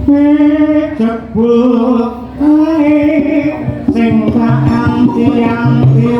jebul sing tak anti-anti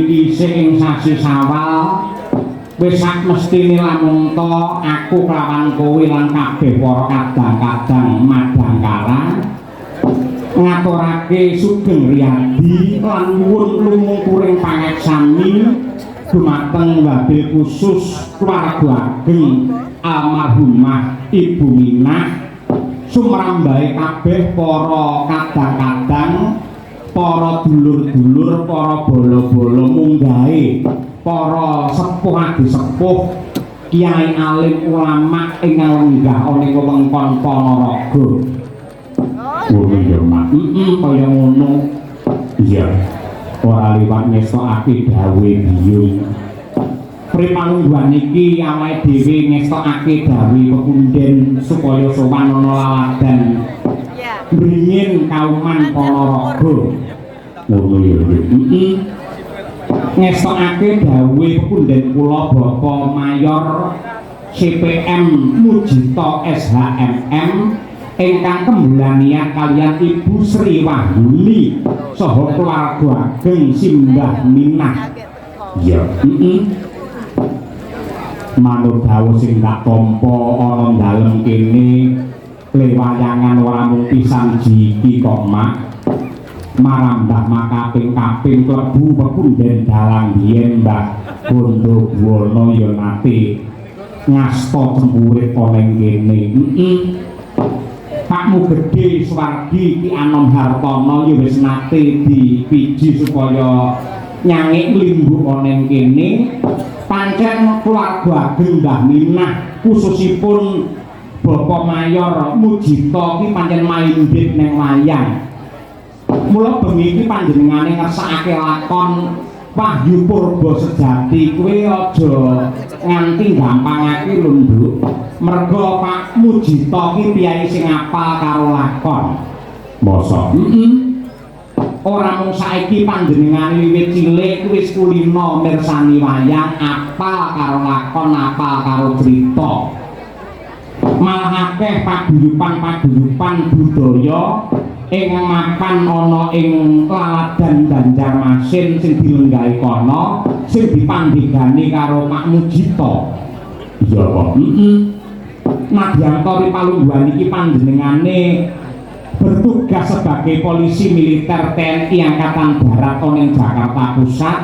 wis sasi Sawal wis sak mestine lamun to aku kelawan kowe lan kabeh para kadang-kadang madangkara ngaturake sugeng riyadi lan nuwun lumungkuring pangeksami dumateng wabil khusus keluarga ageng almarhumah Ibu Minah sumrambahe kabeh para kadang-kadang para dulur-dulur, para bolo-bolo munggahe, para sepuh adi sepuh, kiai alim ulama ingkang lenggah ana wewengkon Ponorogo. Oh iya, Mak. Kaya ngono. Iya. Ora liwat ngestokake dawuhe biyung. Pripanungguan iki awake dhewe ngestokake dawuhe pepunden supaya sowan ana laladan. Beringin kauman Ponorogo. Ngono ya. Ngestokake dawuhe pepunden kula Bapak Mayor CPM Mujito SHMM ingkang kembelanian kalian Ibu Sri Wahyuni saha keluarga ageng Simbah Minah. Ya. Manut dawuh sing tak tampa ana dalem kene lewayangan ora mung pisan jiki kok Mak. Marambah makaping-kaping klebu pepunden dalang biyen Mbah Bondo Buwono ya nate ngasta cempurit ana ing kene. Pakmu gedhe Swargi Ki Anom Hartono ya wis nate dipiji supaya nyangik limbu ana ing kene. Pancen keluarga ageng Mbah Minah khususipun Bapak Mayor Mujito ki pancen maindhit ning wayang. Mula bengi iki panjenengane ngersakake lakon Wahyu Purba Sejati kuwi aja nganti gampangake lho Nduk. Merga Pak Mujito ki piyai sing apal karo lakon. Mosok? Ora mung saiki panjenengane wiwit cilik wis kulino mirsani wayang, apal karo lakon, apal karo crita. Malah akeh paguyuban-paguyuban budaya ingkang mapan ana ing laladan Banjarmasin sing dilenggahi kono sing dipandhegani karo Pak Mujito. Iya kok. Nadyanto Ripalungguhan iki panjenengane bertugas sebagai polisi militer TNI Angkatan Darat ning Jakarta Pusat.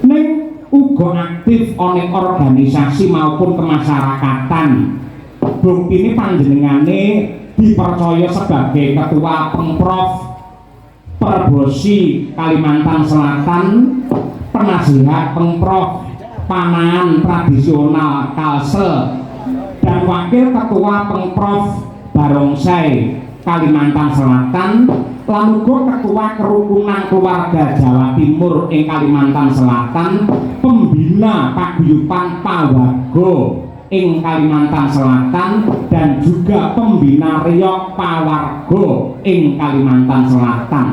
Ning uga aktif ning organisasi maupun kemasyarakatan. Buktine panjenengane dipercaya sebagai ketua Pemprov Perbosi Kalimantan Selatan, penasihat Pemprov Panahan Tradisional Kalsel, dan wakil ketua Pemprov Barongsai Kalimantan Selatan lan uga ketua kerukunan keluarga Jawa Timur ing Kalimantan Selatan, pembina paguyuban Pawarga ing Kalimantan Selatan, dan juga pembina Riok Pawarga ing Kalimantan Selatan.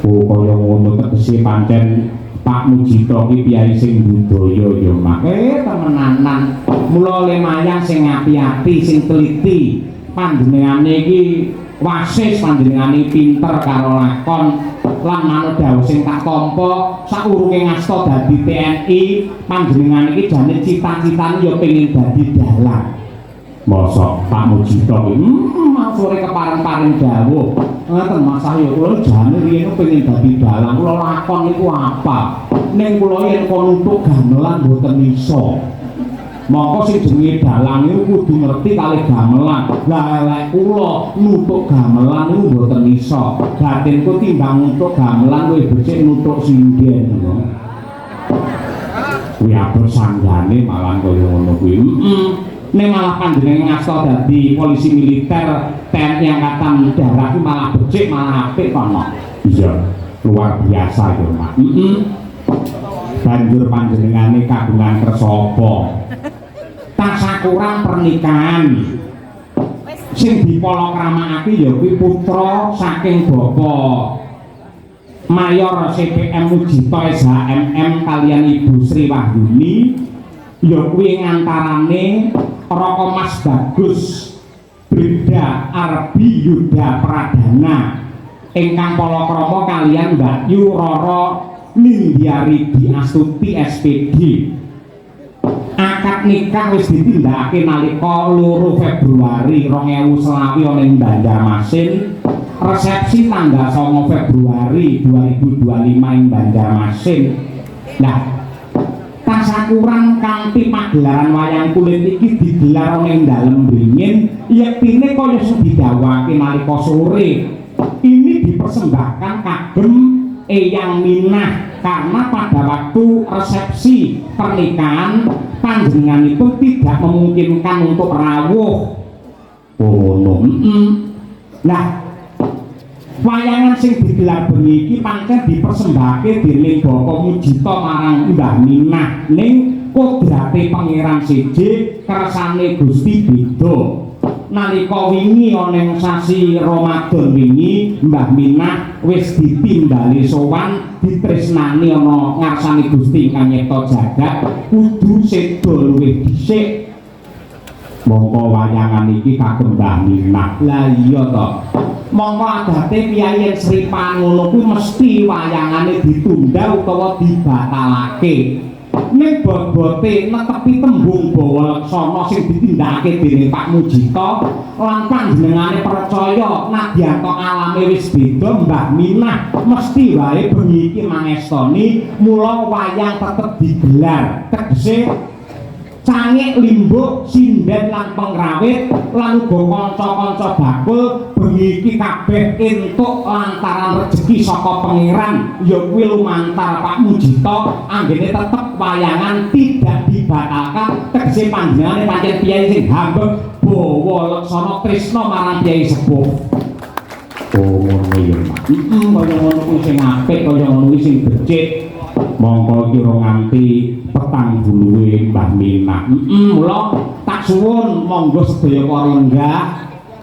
Oh kaya ngono tegese pancen Pak Mujito ki piyai sing budaya ya Mak. Temenanan. Mula lemayang sing ati-ati, sing teliti. Panjenengane iki wasis, panjenengane pinter karo lakon lan manut dawuh sing tak tampa saurunge ngasta dadi TNI. Panjenengane iki jane cita-citane ya pengin dadi dalang. Mosok Pak Mujito ki sore kepareng-pareng dawuh ngoten Mas Sahyo, kula jane riyen pengin dadi dalang, kula lakon niku apa ning kula yen kon nutuk gamelan mboten iso. Maka sing jenenge dalang niku kudu ngerti kalih gamelan. Lah elek kula nutuk gamelan niku mboten iso. Batinku timbang nutuk gamelan luwih becik nutuk sinden. Kuwi abot sanggane malah kaya ngono kuwi. Ning malah panjenengan ngasta dadi polisi militer TNI Angkatan Darat malah becik malah apik kono. Iya, luar biasa ya, Mas. Banjur panjenengane kagungan kersa apa? Tasakuran pernikahan sing dipalakramakake ya kuwi putra saking Bapak Mayor CPM Mujito SHMM kaliyan Ibu Sri Wahyuni, ya kuwi ngantarane Roko Mas Bagus Bribda Arbi Yuda Pradana ingkang palakrama kaliyan Mbak Yu Roro Nindyari Di Astuti SPD. Akad nikah wis ditindakake nalika 2 Februari 2020 ana ing Banjarmasin. Resepsi tanggal 9 Februari 2025 ing Banjarmasin. Nah, tasakuran kanthi pagelaran wayang kulit iki digelar ana ing dalem Beringin, yektine kaya sing didhawuhake nalika sore. Ini dipersembahkan kagem Eyang Minah karena pada waktu resepsi pernikahan panjenengan itu tidak memungkinkan untuk rawuh. Oh no. Nah, wayangan sing digelar bengi iki pancen dipersembahake dening Bapak Mujito marang Mbah Minah ning kodrate Pangeran Séjé kersane Gusti beda. Nalika wingi ana ing sasi Ramadan wingi Mbah Minah wis ditimbali sowan ditresnani ana ngarsane Gusti ingkang nyipta jagat kudu seda luwih dhisik. Mongko wayangan iki kagem Mbah Minah. Lah iya to. Mongko adate piyayi Sripan ngono kuwi mesti wayangane ditunda utawa dibatalake. Ning bobote netepi tembung bawa leksana sing ditindakake dening Pak Mujito lan panjenengane percaya nadyan to alame wis beda Mbah Minah mesti wae bengi iki mangestoni mula wayang tetep digelar. Tegese cangik limbuk sinden lan pengrawit lan uga kanca-kanca bakul bengi iki kabeh entuk lantaran rejeki saka pangeran ya kuwi lumantar Pak Mujito anggene tetep wayangan tidak dibatalkan. Tegese panjenengane pancen piyayi sing hambeg bawa leksana tresna marang piyayi sepuh. Oh ngono ya Mas. Kaya ngono kuwi sing apik, kaya ngono kuwi sing becik. Monggo kira nganti petang duluwe Mbah Minah. Mula tak suwun monggo sedaya para lenggah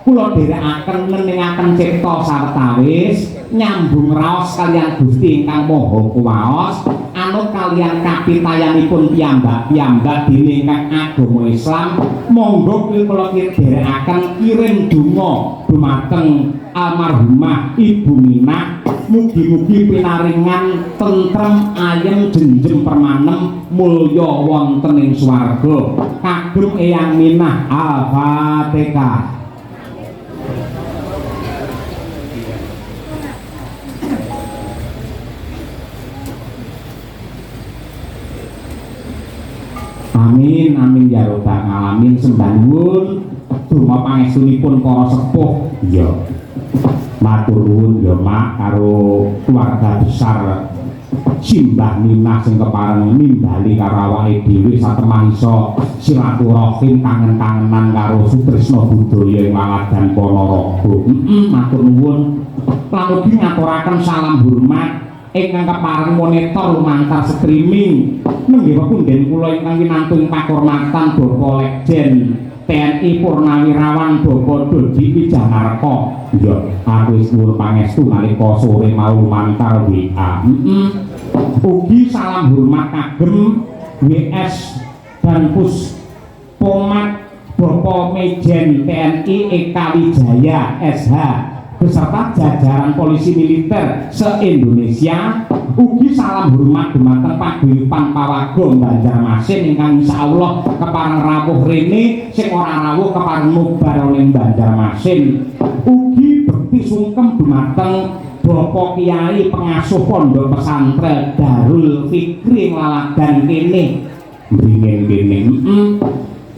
kula dherekaken neningaken cipta sawetawis nyambung raos kaliyan Gusti ingkang Maha Kuwaos anut kaliyan kapitayanipun piyambak-piyambak dene ingkang agama Islam. Monggo kula dherekaken kirim donga dumateng almarhumah Ibu Minah. Mugi-mugi pinaringan tentrem ayem jenjem permanem mulya wonten ing swarga kagem Eyang Minah. Al-Fatihah. Amin amin ya rabbal alamin. Sembah nuwun donga pangestunipun para sepuh. Ya matur nuwun ya Mak karo keluarga besar simbah minah sing kepareng nindali karo awake dhewe satemah iso silaturahim kangen-kangenan karo Sutrisna Budaya ing Waladan Ponorogo. Matur nuwun lan ugi ngaturaken salam hormat ingkang kepareng monitor lumantar streaming nenggih pepunden kula ingkang kinantu pakurmatan Bapak Legend TNI Purnawirawan Bapak Dodi Wijanarko. Ya, aku wis nuwun pangestu nalika sore mau lumantar WA. Ugi salam hormat kagem WS dan Puspomat Bapak Mejen TNI Eka Wijaya SH beserta jajaran polisi militer se-Indonesia. Ugi salam hormat dumateng paguyuban Pawagong Banjarmasin ingkang insyaallah kepareng rawuh rene sing ora rawuh kepareng mubar ning Banjarmasin. Ugi bekti sungkem dumateng Bapak Kiai pengasuh pondok pesantren Darul Fikri Laladan kene mringen kene.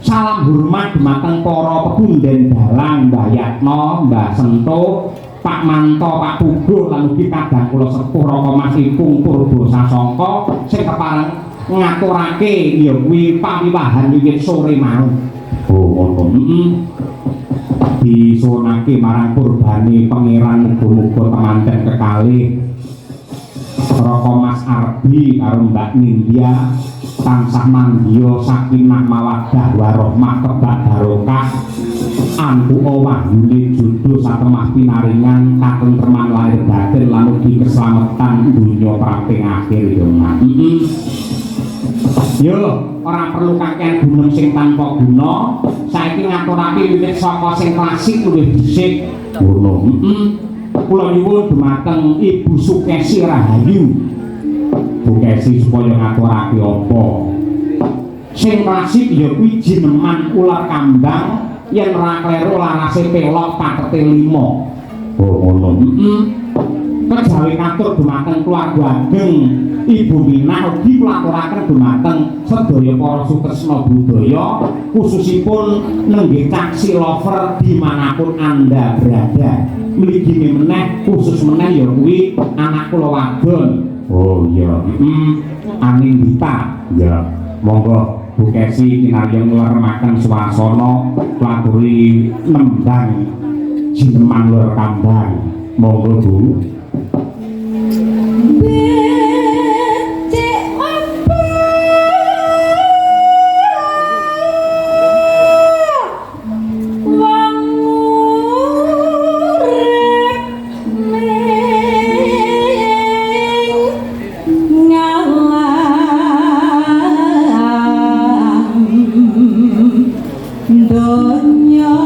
Salam hormat dumateng para pepunden dalang Mbah Yatno, Mbah Sento, Pak Manto, Pak Puguh lan ugi kadang kula sepuh Raka Mas Ipung Purba Sasongko sing kepareng ngaturake ya kuwi pawiwahan wiwit sore mau. Oh ngono. Disunake marang kurbane pangeran muga-muga temanten kekalih Raka Mas Arbi karo Mbak Nindya tansah manggiya sakinah mawaddah warahmah kebak barokah antu wahyune jodoh satemah pinaringan katentreman lahir batin lan ugi keslametan dunya praping akhir ya Mas. Yo ora perlu kakean gunung sing tanpa guna, saiki ngaturake wiwit saka sing klasik luwih dhisik ngono. Kula nyuwun dumateng Ibu Sukesi Rahayu Bukesi supaya ngaturake apa sing klasik ya kuwi jineman ular kambang yen ora kleru larase pelok patete 5. Oh ngono. Kejawi katur dumateng keluarga ageng Ibu Minah ugi kulaturaken dumateng sedaya para Sutresna Budaya khususipun nenggih caksi lover dimanapun Anda berada. Mligine meneh khusus meneh ya kuwi anak kula wadon. Oh iya, Aning Dita, ya, monggo Bu Kesi kinarya ngleremaken swasana laturi nembang jineman lur kambang, monggo Bu. Donya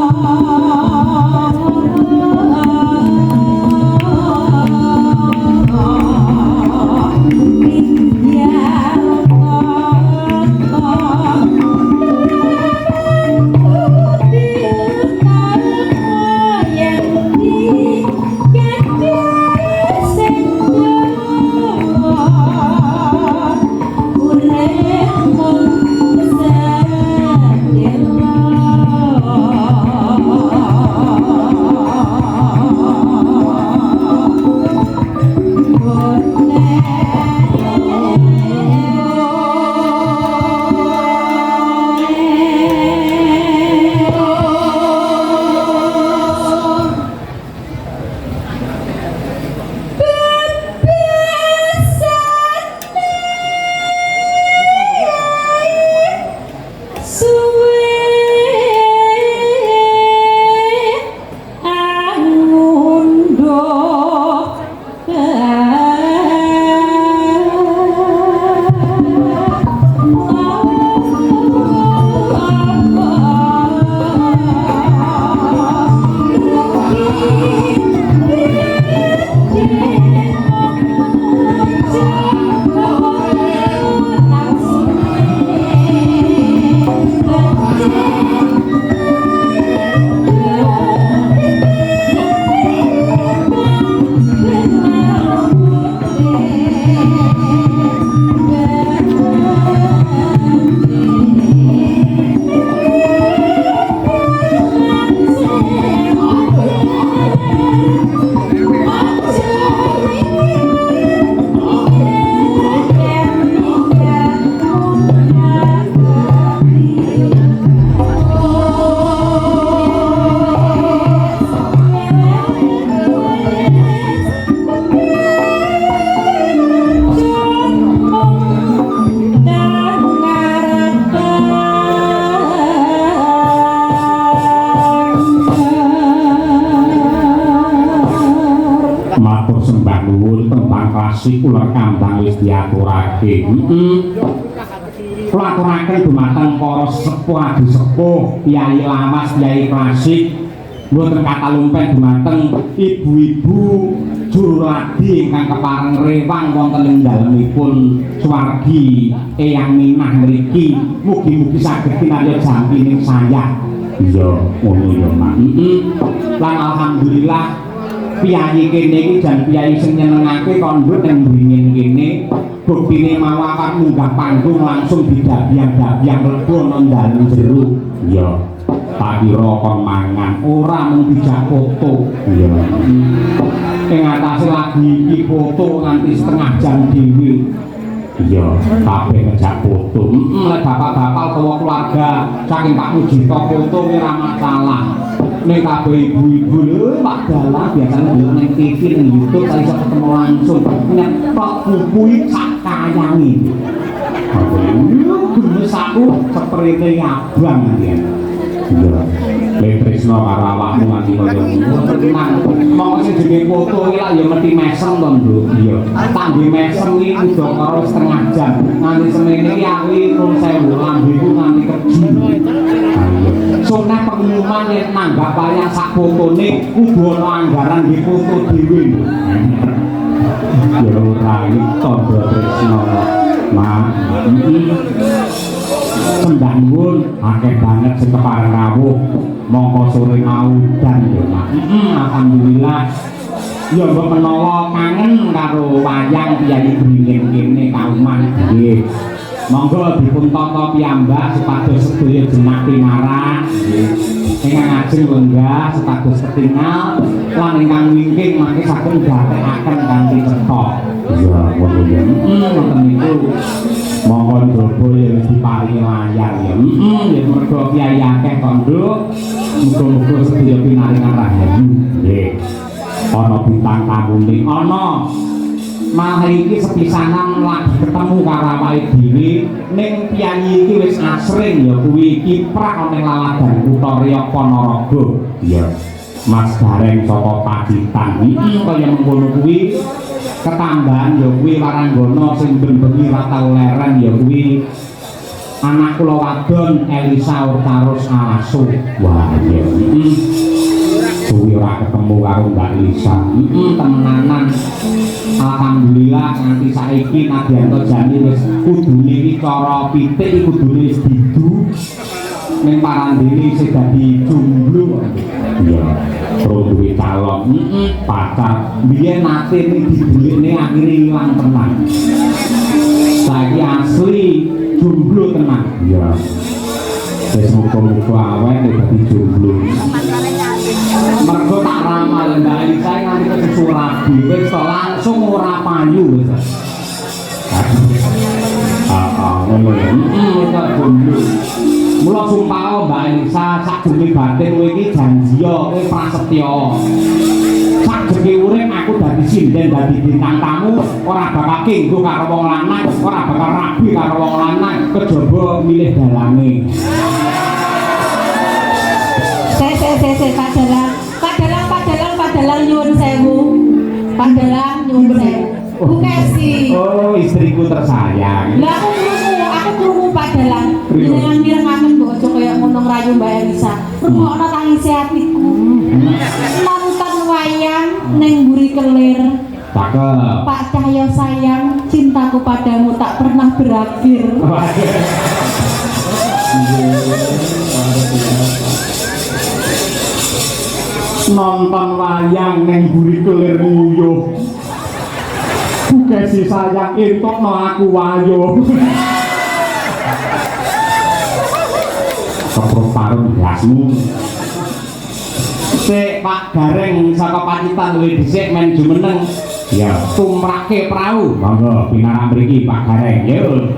kambang wis diaturake. Kula aturaken dumateng para sepuh adi sepuh, yai lawas, yai klasik, mboten katalumpen dumateng ibu-ibu juru ladi ingkang kepareng rewang wonten ing dalemipun swargi Eyang Minah mriki. Mugi-mugi saged kinarya jampining saya. Iya, ngono ya, Mak. Lan alhamdulillah piyayi kene iki jan piyayi sing nyenengake kondhut ning bringin kene. Buktine mau akan munggah panggung langsung didabiang-dabiang mlebu nang dalem jero. Iya. Tak kira kon mangan ora mung dijak foto. Iya. Ing atase lagi iki foto nganti setengah jam dhewe. Iya, kabeh ngejak foto. Lek bapak-bapak utawa keluarga saking Pak Mujito foto ora masalah. Nek kabeh ibu-ibu lho Pak Dalah biasane ndelok ning TV ning YouTube kali iso ketemu langsung. Nek tok buku sak kayange. Gemes aku seprene abang ya. Iya. Lek tresno karo awakmu nganti kaya ngono tenang. Monggo sing jenenge foto iki lak ya mesti mesem to, Nduk. Iya. Tak nggih mesem iki udah karo setengah jam. Nganti semene iki aku nuwun sewu lambeku nganti keji. Sunah pengumuman nek nanggap wayang sak fotone kudu ana anggaran di foto dhewe. Ya ora iki tandha tresno. Mak, sembah nuwun akeh banget sing kepareng rawuh mongko sore mau dan ya Mak. Alhamdulillah ya mbok menawa kangen karo wayang piyayi bringin kene kauman nggih. Monggo dipun tata piyambak supados sedaya jenak pinarak nggih. Ingkang ajeng lenggah supados ketingal lan ingkang wingking mangke saged gatekaken kanthi cetha. Iya, ngono ya. Ngoten niku. Monggo njobo yen diparingi layar ya. Ya mergo kiai akeh konduk. Muga-muga sedaya pinaringan rahayu. Nggih. Ana bintang tamune ana. Malah iki sepisanan lagi ketemu karo awake dhewe ning piyayi iki wis asring ya kuwi kiprah ning laladan kutha Riya Ponorogo. Iya. Mas Gareng saka Pacitan iki kaya mengkono kuwi ketambahan ya kuwi Waranggana sing bengi ra tau leren ya kuwi anak kula wadon Elisa Urtarus Alasu. Wah iya. Kuwi ora ketemu karo Mbak Lisa. Temenanan. Alhamdulillah nganti saiki Nadianto Jani wis kudune iki cara pitik iki kudune wis didu ning parandene isih dadi jomblo. Iya, terus duwe calon pacar biyen nate ning didelikne akhire ilang tenan. Saiki asli jomblo tenan. Iya. Wis muga-muga awake dadi jomblo. Mergo tak ramal Mbak Elisa nganti kesusurabi wis langsung ora payu wis. Ngono ya. Kok jomblo. Mula sumpah Mbak Elisa sakjroning batin kowe iki janjiya kowe prasetya. Sakjenge urip aku dadi sinden dadi bintang tamu ora bakal kenggo karo wong lanang, ora bakal rabi karo wong lanang kejaba milih dalange. Padalang nyuwun sewu. Padalang nyuwun sewu. Bu Kesi. Oh, istriku tersayang. Lah aku krungu padalang. Jenengan mirengaken mbok aja kaya ngono ngrayu Mbak Elisa. Rungokno tangise atiku. Nonton wayang ning mburi kelir. Cakep. Pak Cahyo sayang, cintaku padamu tak pernah berakhir. Nonton wayang ning mburi kelir nguyuh. Bukan si sayang entokno aku wayo. Keprok parung blasmu. Sik Pak Gareng saka Pacitan luwih dhisik men jumeneng. Ya, tumrake prau. Monggo pinarak mriki Pak Gareng. Yuk.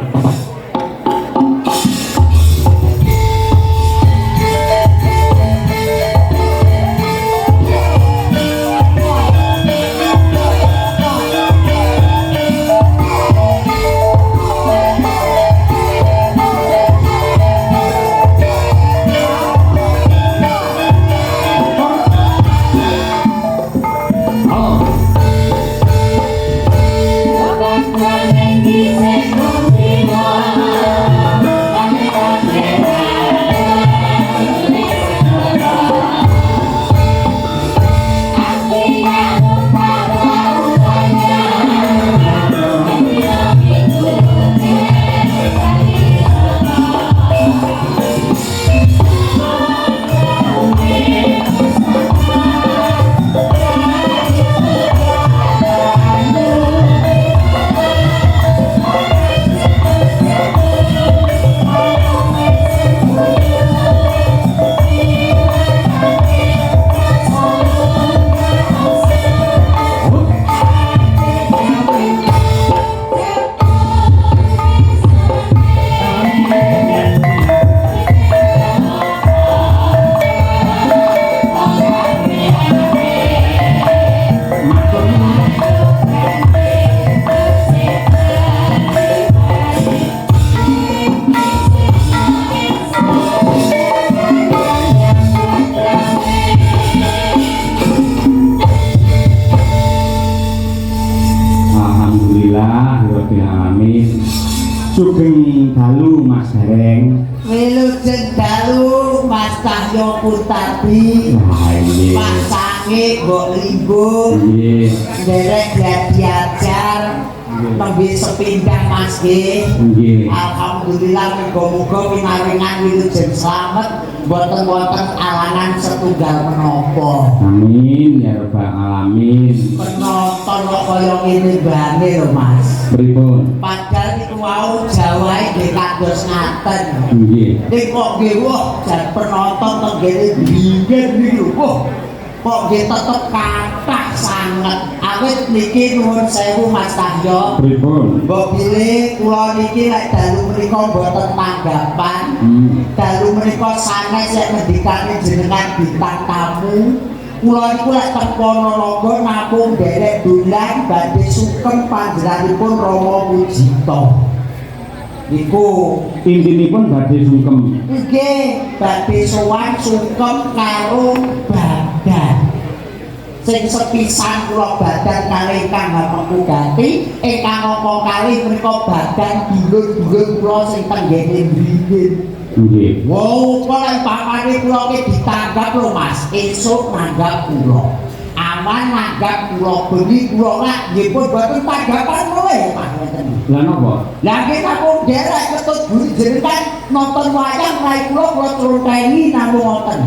Alhamdulillahirabbil alamin. Sugeng dalu Mas Gareng. Wilujeng dalu Mas Cahyo Putadi. Nah, ini. Pasange mbok limbung. Nggih. Derek diajar. Nembe sepindhah Mas nggih. Nggih. Alhamdulillah muga-muga pinaringan wilujeng slamet boten wonten alangan setunggal menapa. Amin ya rabbal alamin. Penonton kok kaya ngene bane lho Mas. Pripun? Padahal iku wau Jawahe nggih kados ngaten. Nggih. Ning kok nggih wah jan penonton tenggene dingin niku. Wah, kok nggih tetep kathah sanget. Awit niki nuwun sewu Mas Cahyo. Pripun? Mbok bilih kula niki lek dalu menika mboten tanggapan. Dalu menika sanes nek ngendikane jenengan bintang tamu. Kula niku lek teng Ponorogo namung derek dolan badhe sugeng panjenenganipun Rama Mujito. Niku Intinipun badhe sungkem. nggih badhe sowan sugeng karo badan. Sing sepisan kula badan kalih ingkang Bapak Gati, ingkang angka kalih menika badan dulur-dulur kula sing tenggene mriki. Nggih. Wow, kok papane kula ki ditanggap lho Mas, esuk nanggap kula. Aman nanggap kula, bengi kula lak nggih pun boten tanggapan kowe Mas ngoten. Lah napa? Lah nggih namung derek ketut buri jenengan nonton wayang rai kula truntengi namung ngoten.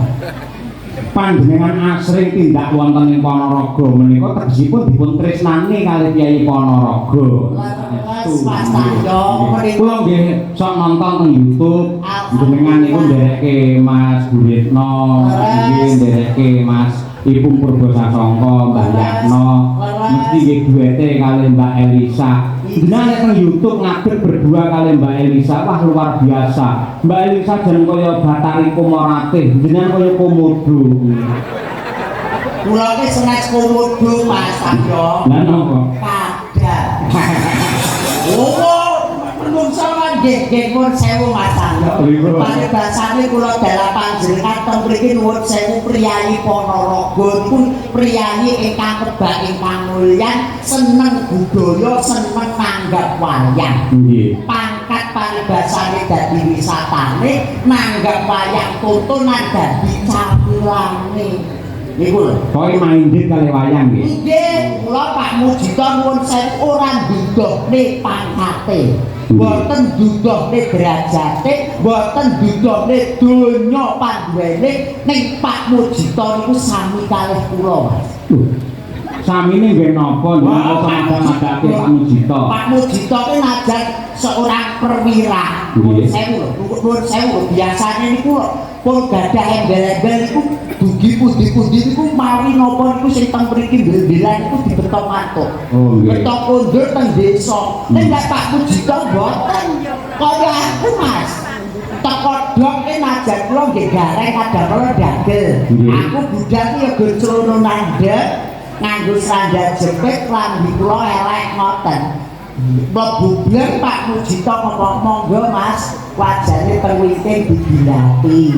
Panjenengan asring tindak wonten ing Ponorogo menika tegesipun dipun tresnani kalih Kyai Ponorogo. Mas Cahyo Kula nggih sok nonton teng YouTube. Jenengan niku nderekke Mas Guritno, nggih nderekke Mas Ibu Purbasasongko, Mbak Yatno, mesti nggih duete kalih Mbak Elisa. Jenengan teng YouTube ngadeg berdua kali Mbak Elisa, wah luar biasa. Mbak Elisa jeneng kaya Batari Komoratih, jenengan kaya komodo. Kula ki senes komodo Mas Cahyo. Lah napa? Kadang. Oh, menungso kan nggih pun sewu Mas Cahyo. Paribasane kula dalah panjenengan teng mriki nuwun sewu priyayi Ponorogo niku priyayi ingkang kebak ingkang mulyan, seneng budaya, seneng nanggap wayang. Nggih. Pangkat paribasane dadi wisatane, nanggap wayang tontonan dadi camilane. Niku lho. Kowe maindit kali wayang nggih. Nggih, kula Pak Mujito nuwun sewu ora nduduhne pangkate. Mboten nduduhne derajate, mboten nduduhne donya panduwene, ning Pak Mujito niku sami kalih kula, Mas. Samine nggih napa njenengan sama-sama Pak Mujito. Pak Mujito ki najan seorang perwira. Nuwun sewu lho, biasane niku pun gadah embel-embel niku dugi pundi-pundi niku mawi napa niku sing teng mriki mbel-belan niku dibetok matuk. Oh nggih. Betok kondur teng desa. Nek Pak Mujito mboten kaya aku, Mas. Teko dok ki najan kula nggih gareng kadang-kala dagel. Aku budal ki ya gocrono nandhek nganggo sandal jepit klambi kula elek ngoten. Mlebu bleng Pak Mujito ngomong monggo Mas, wajane perwiting dibilati.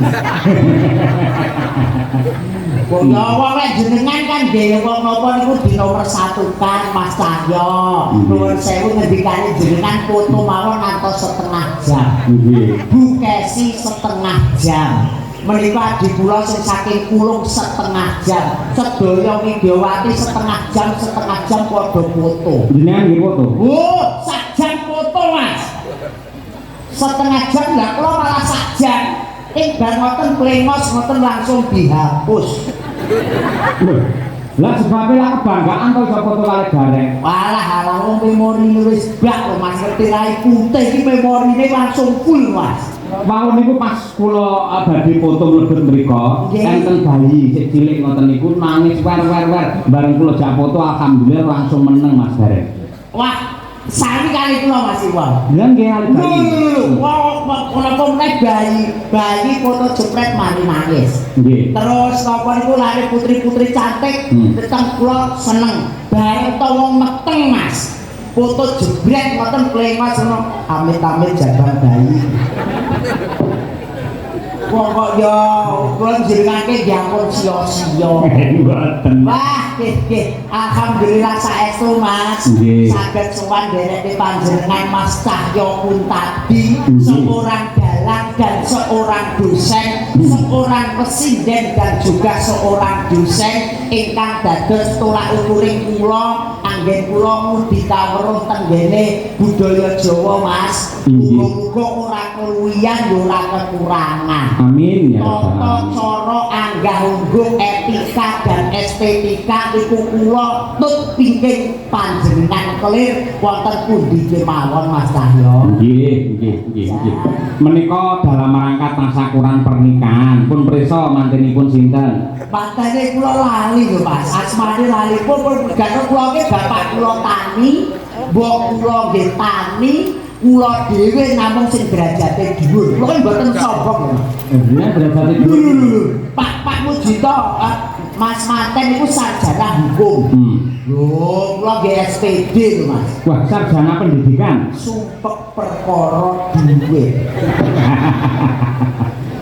Kok wong jenengan kan dhewe wong napa niku dinomersatukan Mas Cahyo. Nuwun sewu ngendikane jenengan foto mawon ngantos setengah jam. Nggih. Bukesi setengah jam. Menika di kula sing saking kulung setengah jam. Sedaya Widyawati setengah jam padha foto. Jenengan nggih foto. Oh, sak jam foto Mas. Setengah jam lah kula malah sak jam. Bar ngoten plengos ngoten langsung dihapus. Lah sebabnya lah kebanggaan kok iso foto kali gareng. Walah wong memori wis bak lho Mas, ngerti rai putih iki memorine langsung full Mas. Wau niku pas kula badhe foto mlebet mriku, enten bayi sik cilik ngoten niku nangis wer-wer. Bareng kula jak foto alhamdulillah langsung meneng Mas Gareng. Wah, sami kali kula Mas Iwan. Lah nggih kali bayi. Wah, kenapa meneh bayi foto jepret mari nangis. Nggih. Terus napa niku lare putri-putri cantik, teteng kula seneng. Bareng to wong meteng Mas. Foto jebret ngoten plengos ono amit-amit jabang bayi. Wong kok yo kula jenengake diampun sia-sia. Mboten. Wah, nggih. Alhamdulillah saestu Mas. Saged sowan dereke panjenengan Mas Cahyo Kuntadi, seorang dalang dan seorang dosen, seorang presiden dan juga seorang dosen ingkang dados tolak ukuring kula anggen kula mudi kawruh tenggene budaya Jawa Mas. Muga-muga ora keluwihan yo ora kekurangan. Amin ya. Tata cara anggah ungguh etika dan estetika iku kula tut pingking panjenengan kelir wonten pundi kemawon Mas Cahyo. Nggih. Menika dalam rangka tasyakuran pernikahan pun prisa mantenipun sinten? Mantene kula lali lho Mas, asmane lali pun gak kula ki bapak kula tani, mbok kula nggih tani, kula dhewe namung sing derajate dhuwur. Kula kan mboten sombong lho. Iya derajate dhuwur. Pak Mujito, Mas Manten iku sarjana hukum. Lho, kula nggih SPD lho Mas. Wah, sarjana pendidikan. Sumpek perkara duwe.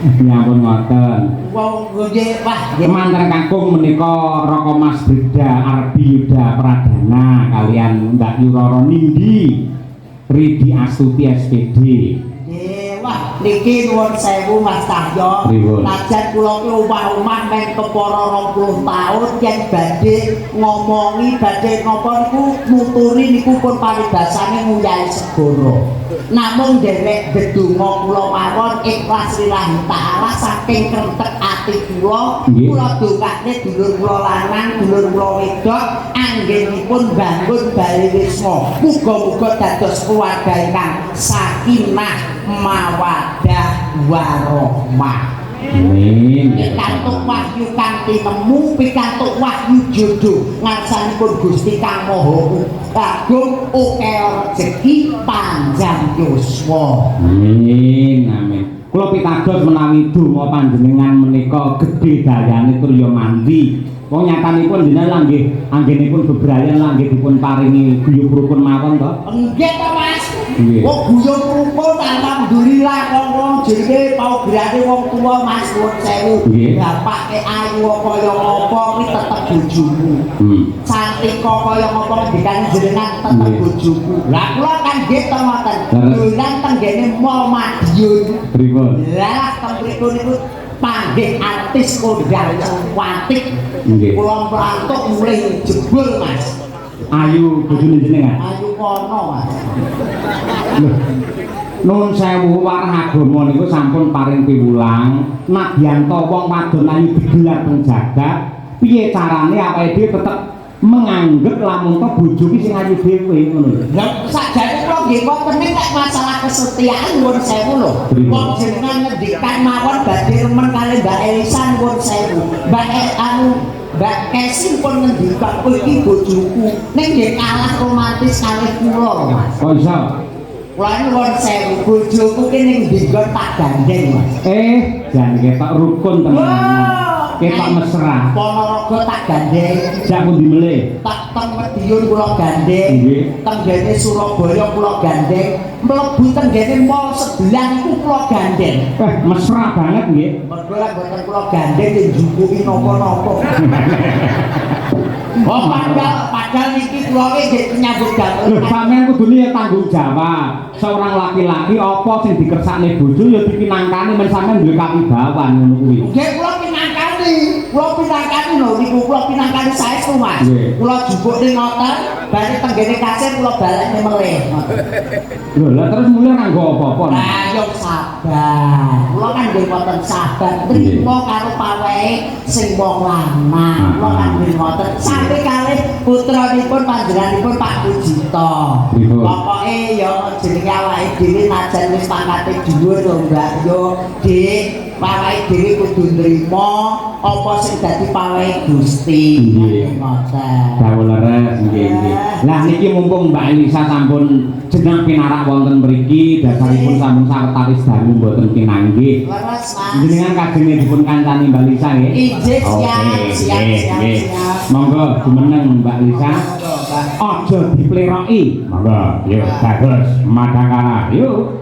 Ya ampun ngoten. Wong nggih, Pak. Kemanten Kakung menika Raka Mas Brida Arbi Yuda Pradana kalian Mbak Yuroro Nindi Ridi Astuti SPD. Wah, niki nuwun sewu Mas Cahyo. Najan kula ki omah-omah men kepara 20 taun yen badhe ngomongi badhe napa niku nuturi niku pun paribasane nguyahi segara. Namun derek dedonga kula mawon ikhlas lillahi taala saking krentek ati kula dongakne dulur kula lanang, dulur kula wedok anggenipun bangun bali wisma. Muga-muga dados keluarga ingkang sakinah mawaddah warahmah. Amin. Pikantuk wahyu kang tinemu, pikantuk wahyu jodoh ngarsanipun Gusti Kang Maha Agung, ukea rezeki panjang yuswa. Amin. Kula pitados menawi donga panjenengan menika gedhe dayane tur ya mandi. Wong nyatanipun jenengan langgih anggenipun bebrayan langgih dipun paringi guyub rukun mawon to? Nggih to Mas. Wong guyub rukun alhamdulillah wong jenenge paugerane wong tuwa Mas nuwun sewu. Bapake ayu kaya apa kuwi tetep bojomu. Cantika kaya apa dikane jenengan tetep bojomu. Lah kula kan nggih to ngoten. Dolan tenggene Mall Madiun. Pripun? Lah teng mriku niku panggih artis kondang cantik. Kula mlantuk mulih jebul Mas. Ayu bojone jenengan. Ayu kono Mas. Lho. Nuwun sewu warah agama niku sampun paring piwulang. Nadyanto wong wadon ayu digelar teng jagat, piye carane awake dhewe tetep menganggep lamun to bojo ki sing ayu dhewe ngono lho. Lah sakjane kula nggih wonten nek masalah kesetiaan nuwun sewu lho. Wong jenengan ngendikan mawon badhe remen kali Mbak Elisa nuwun sewu. Mbak Kesi pun ngendikan kowe iki bojoku ning nggih kalah romantis kalih kula lho Mas. Kok iso? Kula nuwun sewu bojoku ki ning dinggon tak gandeng Mas. Jan ketok rukun tenan. Ketok mesra. Ponorogo tak gandeng. Jak pundi melih? Tak teng Madiun kula gandeng. Tenggene Surabaya kula gandeng. Mlebu tenggene mall sebelah iku kula gandeng. Mesra banget nggih. Mergo lek boten kula gandeng njupuki napa-napa. Oh, padahal niki kula iki nyambut gawe. Lho, sampeyan kudune ya tanggung jawab. Seorang laki-laki apa sing dikersakne bojo ya dipinangkani men sampeyan duwe kawibawan ngono kuwi. Nggih kula pinangkani. Kula pinangkani lho niku kula pinangkani saestu Mas. Kula jupuk ning ngoten, bare tenggene kasir kula balekne melih. Lho, lah terus mulih nganggo apa-apa? Lah yo sabar. Kula kan nggih wonten sabar. Trimo karo pawehe sing wong lanang. Kula kan nggih wonten sampe kalih putranipun panjenenganipun Pak Mujito. Pokoke yo jenenge awake dhewe najan wis pangkate dhuwur lho Mbak yo, Dik. Pawehe dhewe kudu nrimo apa sing dadi pawehe Gusti. Ngoten. Dawuh leres nggih. Lah niki mumpung Mbak Elisa sampun jeneng pinarak wonten mriki dasaripun sampun sawetawis dangu mboten pinanggih. Leres Mas. Jenengan kajenge dipun kancani Mbak Lisa nggih. Injih siap. Monggo jumeneng Mbak Lisa. Aja dipleroki. Monggo, yuk bagus madangkara. Yuk.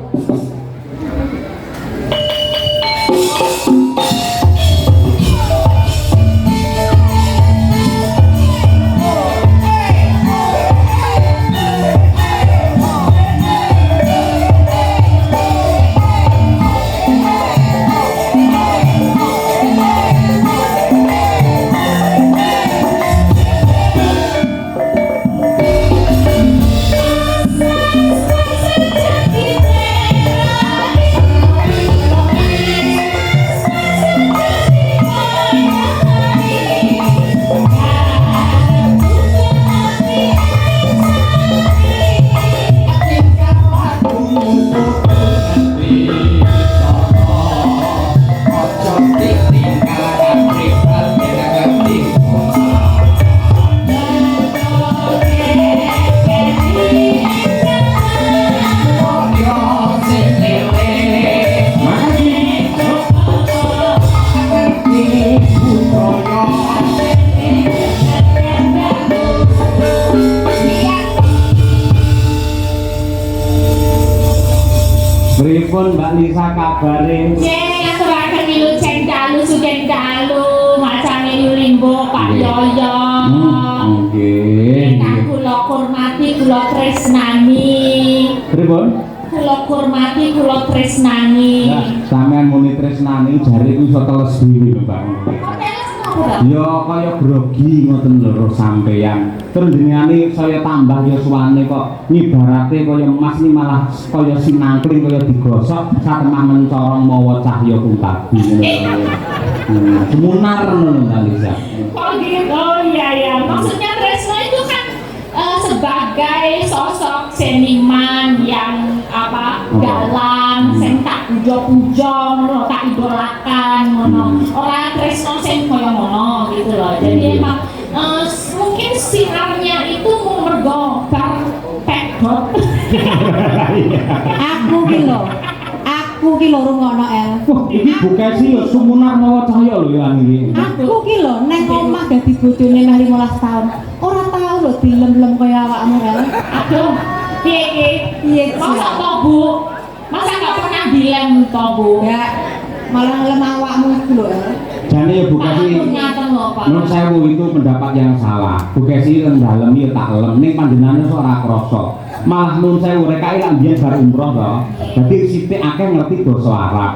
Pripun Mbak Lisa kabare? Ceng aturaken milu ceng dalu sugeng dalu macane yulimbo Pak Yoyo. Nggih. Ingkang kula hormati kula tresnani. Pripun? Kula hormati kula tresnani. Lah, sampean muni tresnani jare iku iso teles dhewe lho, Mbak. Kok teles napa? Ya kaya grogi ngoten lho sampeyan. Terus jenengane saya tambah yuswane kok ngibarate kaya emas ni malah kaya sinangkling kaya digosok satemah mencorong mawa cahya kuntabi ngono. Semunar ngono Mbak Lisa. Oh gitu, oh iya ya. Maksudnya Tresno itu kan sebagai sosok seniman yang apa dalam, sing tak puja-puja, ngono, tak idolakan, ngono. Orang Tresno sing koyo ngono gitu loh. Jadi emang mungkin sinarnya itu mergo bar pedot. Aku ki lho rungokno El. Wah, iki bukesi ya sumunar mawa cahya lho ya iki. Aku ki lho neng omah dadi bojone meh 15 tahun. Ora tau lho dilem-lem kaya awakmu El. Aduh, piye? Masa toh Bu? Masa nggak pernah dilem toh Bu? Ya malah ngelem awakmu iku lho El. Jane ya bukesi. Ngaten lho Pak. Menurut saya itu pendapat yang salah. Bukesi rendalem ya tak lem ning panjenengan ora krasa. Malah nun saya mereka ilang biyen bar umroh to. Dadi sithik akeh ngerti basa Arab.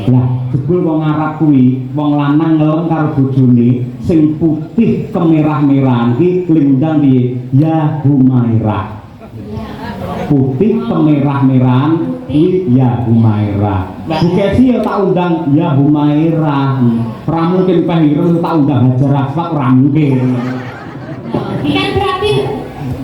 Lah, jebul wong Arab kuwi, wong lanang ngelem karo bojone sing putih kemerah-merahan ki lindang piye? Ya Humairah. Putih kemerah-merahan kuwi ya Humairah. Bukesi ya tak undang ya Humairah. Ora mungkin pengireng tak undang Hajar Aswad ora mungkin. Ini kan berarti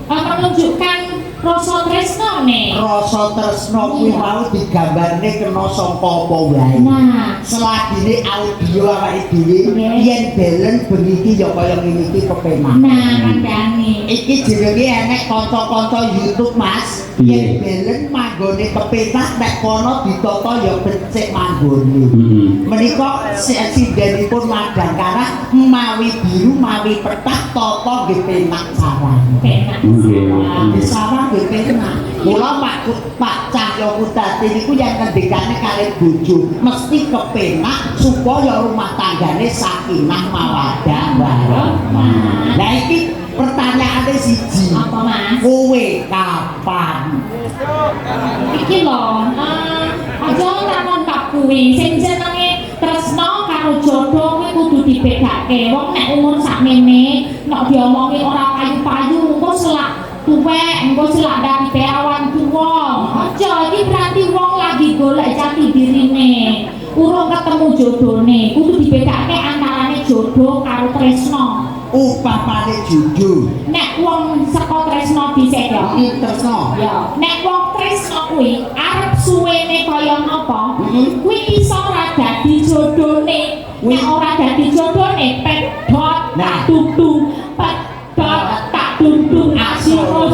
menunjukkan rasa tresno nih. Rasa tresno kuwi mau digambarne kena saka apa wae. Nah, Seladine audio awake dhewe yen belen bengi iki ya kaya ngene iki kepenak. nah kandhane. Iki jenenge enek kanca-kanca YouTube Mas. Yen belen manggone kepenak nek kono ditata ya becik manggone. Menika sindenipun madang karena mawi biru mawi petak tata nggih penak sarang. Penak. Nggih. Sarang nggih penak. Mula Pak Cahyo Kudati niku yang ngendikane kalih bojo mesti kepenak supaya rumah tanggane sakinah mawaddah warahmah. Lah iki pertanyaane siji. Apa Mas? Kowe kapan? Iki lho, aja takon tak kuwi sing jenenge tresno karo jodoh kuwi kudu dibedakake. Wong nek umur sakmene nek diomongi ora payu-payu engko selak tuwek, engko selak dari awan tuwa. Aja iki berarti wong lagi golek jati dirine. Urung ketemu jodone, kudu dibedakake antarane jodoh karo tresno. Upamane jodoh. Nek wong saka tresno dhisik ya. Tresno. Ya, nek wong tresno kuwi arep suwene kaya napa? Kuwi iso ora dadi jodone. Nek ora dadi jodone, pedhot tak tutu, pedhot tak tutu asiro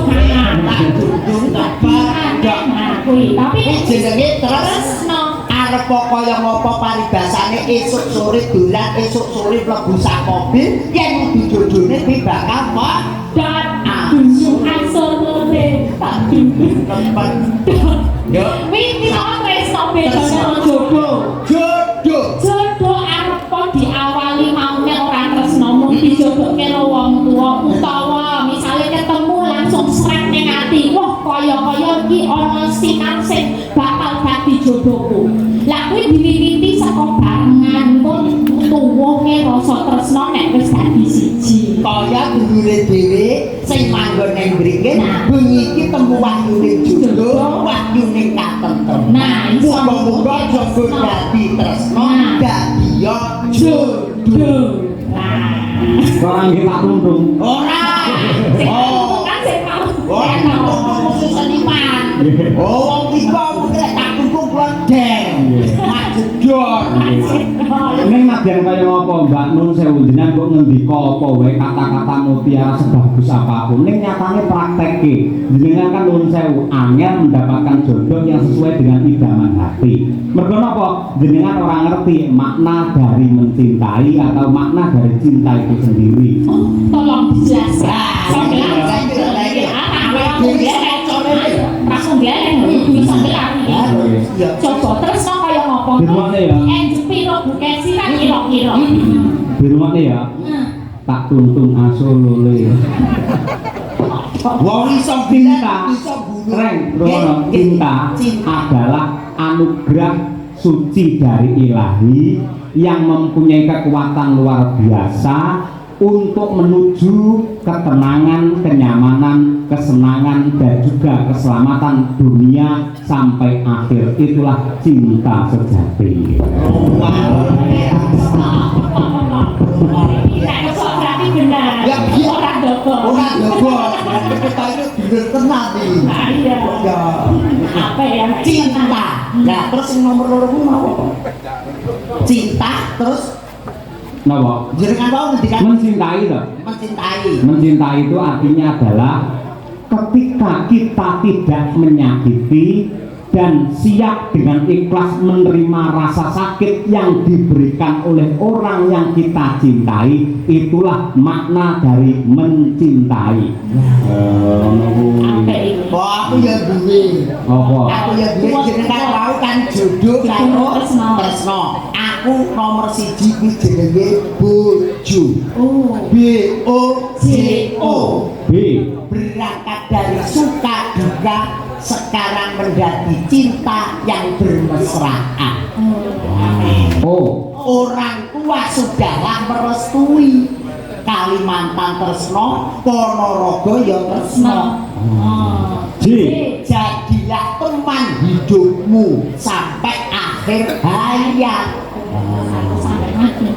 Tak dudung tak padha. kuwi. Tapi Jenenge tresno arep kaya ngapa paribasane esuk sore dolan esuk sore mlebu sak mobil yen dijojone kuwi bakal dan dusu asore tak tutu. tempat Kuwi iki tresno bedane jodoh. jodoh iki ana sinar sing bakal dadi jodohku. Lah kuwi diwiwiti saka barengan pun tuwuhe rasa tresna nek wis dadi siji. Kaya dulure dhewe sing manggon ning mriki bengi iki temu wahyune jodoh, wahyune katentrem. Nah, iso muga-muga jodoh dadi tresna, dadi yo jodoh. Nah, Orang kita tundung. ora. Sing kan sing mau. Ora ngomong seniman. Oh, wong iki kok tak tunggu blodeng. Majedor. Ini nadyan kaya apa Mbak Nun sewu jenengan kok ngendika apa wae kata-kata mutiara sebagus apapun. Ning nyatane prakteke jenengan kan nun sewu angel mendapatkan jodoh yang sesuai dengan idaman hati. Mergo napa? Jenengan orang ngerti makna dari mencintai atau makna dari cinta itu sendiri. Tolong dijelaskan. Coba terus no kaya ngopo Dirumane ya. piro bukan sirat kira-kira Dirumane ya. Tak tuntung asolole. Wong iso Cinta, iso bunuh. Reng, Rono, cinta adalah anugerah suci dari ilahi yang mempunyai kekuatan luar biasa untuk menuju ketenangan, kenyamanan, kesenangan dan juga keselamatan dunia sampai akhir. Itulah cinta sejati. berarti benar Ya, iya. orang dogo Ora dobok, kita itu bener tenan iki. iya Ya, apa ya cinta. Nah, terus yang nomor loro ku mau apa? Cinta terus Napa? jenengan mau ngendikan Mencintai loh. mencintai. Mencintai itu artinya adalah ketika kita tidak menyakiti dan siap dengan ikhlas menerima rasa sakit yang diberikan oleh orang yang kita cintai, itulah makna dari mencintai. apa ini Oh, aku ya duwe. Apa? Aku ya duwe jenengan mau kan jodoh karo tresno. Aku nomor 1 kuwi jenenge bojo. oh B O J O. B. Berangkat dari suka duka sekarang menjadi cinta yang bermesraan. O. Orang tua sudahlah merestui Kalimantan tresno, Ponorogo ya tresno. J. Jadilah teman hidupmu sampai akhir hayat.